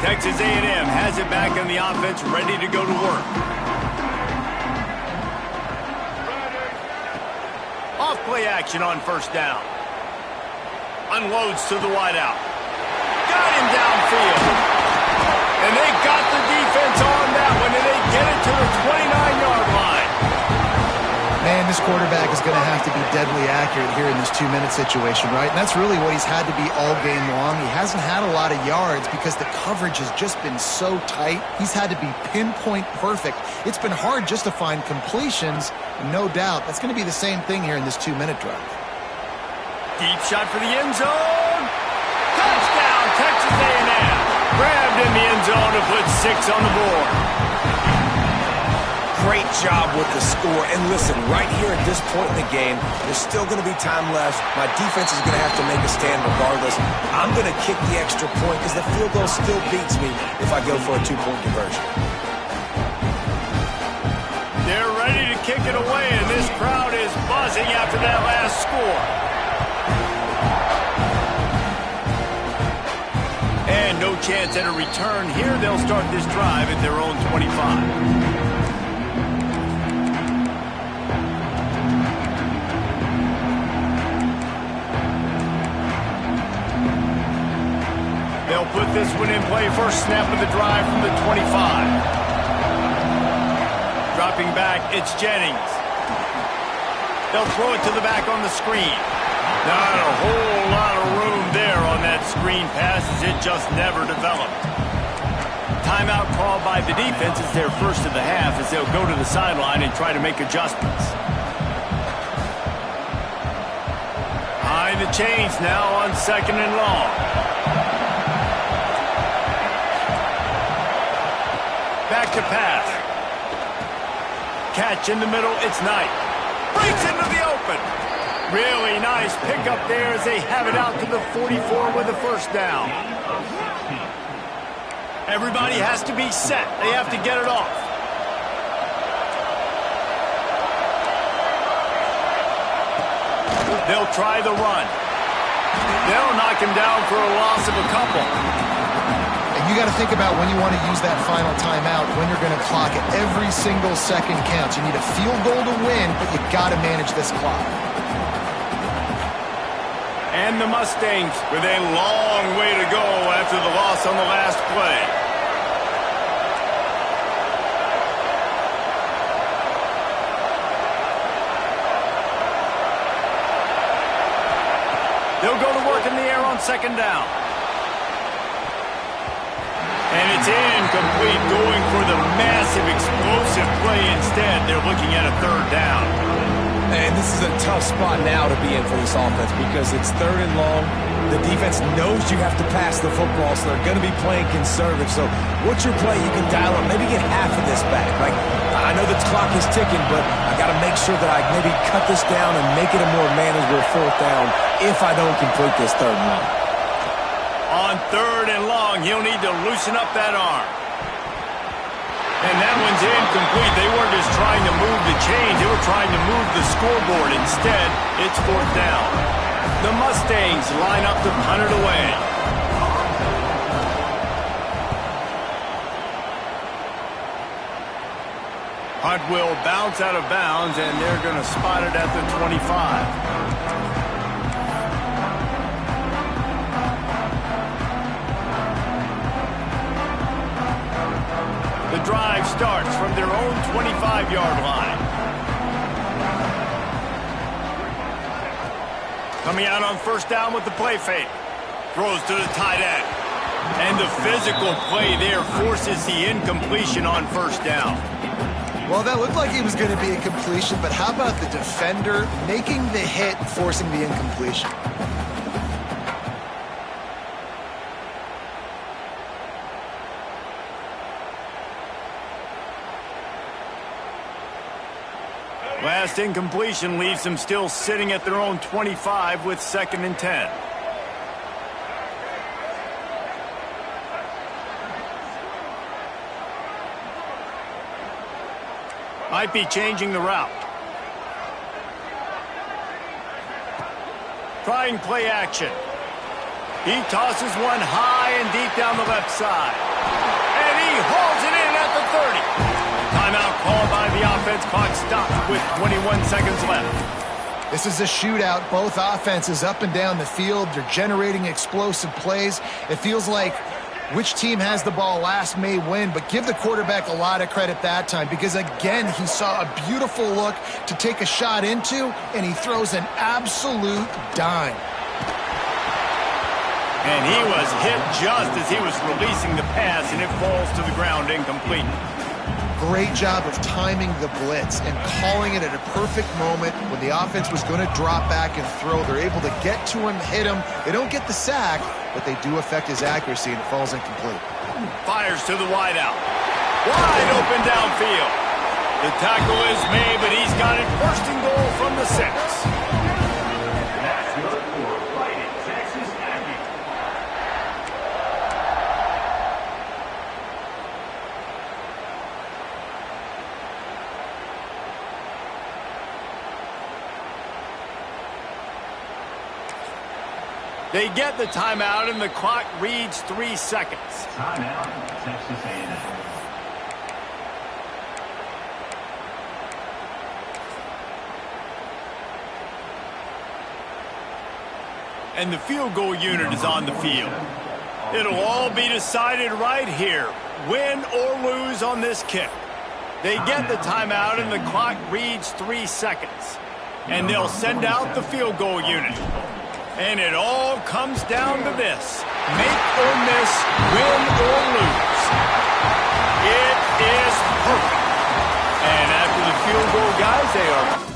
Texas A&M has it back in the offense, ready to go to work. Off play action on 1st down. Unloads to the wideout. Got him downfield. And they got the defense on that one, and they get it to the 29-yard line. Man, this quarterback is going to have to be deadly accurate here in this 2-minute situation, right? And that's really what he's had to be all game long. He hasn't had a lot of yards because the coverage has just been so tight. He's had to be pinpoint perfect. It's been hard just to find completions, no doubt. That's going to be the same thing here in this 2-minute drive. Deep shot for the end zone. Touchdown, Texas moved in the end zone to put 6 on the board. Great job with the score. And listen, right here at this point in the game, there's still going to be time left. My defense is going to have to make a stand regardless. I'm going to kick the extra point because the field goal still beats me if I go for a 2-point conversion. They're ready to kick it away, and this crowd is buzzing after that last score. And no chance at a return here. They'll start this drive at their own 25. They'll put this one in play. First snap of the drive from the 25. Dropping back, it's Jennings. They'll throw it to the back on the screen. Not a whole lot of room there on that screen pass as it just never developed. Timeout called by the defense is their first of the half as they'll go to the sideline and try to make adjustments. Behind the chains now on 2nd and long. Back to pass. Catch in the middle, it's Knight. Breaks into the open. Really nice pickup there as they have it out to the 44 with a first down. Everybody has to be set. They have to get it off. They'll try the run. They'll knock him down for a loss of a couple. You got to think about when you want to use that final timeout, when you're going to clock it. Every single second counts. You need a field goal to win, but you got to manage this clock. And the Mustangs with a long way to go after the loss on the last play. They'll go to work in the air on 2nd down. And it's incomplete, going for the massive explosive play instead. They're looking at a 3rd down. And this is a tough spot now to be in for this offense because it's 3rd and long. The defense knows you have to pass the football, so they're going to be playing conservative. So what's your play? You can dial up, maybe get half of this back. Like, I know the clock is ticking, but I got to make sure that I maybe cut this down and make it a more manageable 4th down if I don't complete this 3rd and long. On 3rd and long, he'll need to loosen up that arm. And that one's incomplete. They weren't just trying to move the chains. They were trying to move the scoreboard. Instead, it's 4th down. The Mustangs line up to punt it away. Punt will bounce out of bounds, and they're going to spot it at the 25. The drive starts from their own 25-yard line. Coming out on 1st down with the play fake. Throws to the tight end. And the physical play there forces the incompletion on 1st down. Well, that looked like it was going to be a completion, but how about the defender making the hit, forcing the incompletion? Last incompletion leaves them still sitting at their own 25 with 2nd and 10. Might be changing the route. Trying play action. He tosses one high and deep down the left side. And he hauls it in at the 30. Timeout called by the offense. Clock stopped with 21 seconds left. This is a shootout. Both offenses up and down the field. They're generating explosive plays. It feels like which team has the ball last may win, but give the quarterback a lot of credit that time because, again, he saw a beautiful look to take a shot into, and he throws an absolute dime. And he was hit just as he was releasing the pass, and it falls to the ground incomplete. Great job of timing the blitz and calling it at a perfect moment when the offense was going to drop back and throw. They're able to get to him, hit him. They don't get the sack, but they do affect his accuracy, and it falls incomplete. Fires to the wideout. Wide open downfield. The tackle is made, but he's got it first and goal from the 6. That's good for Fighting Texas Aggies. They get the timeout, and the clock reads 3 seconds. Timeout, Texas A&M. And the field goal unit is on the field. It'll all be decided right here, win or lose on this kick. They get the timeout, and the clock reads 3 seconds. And they'll send out the field goal unit. And it all comes down to this: make or miss, win or lose. It is perfect. And after the field goal, guys, they are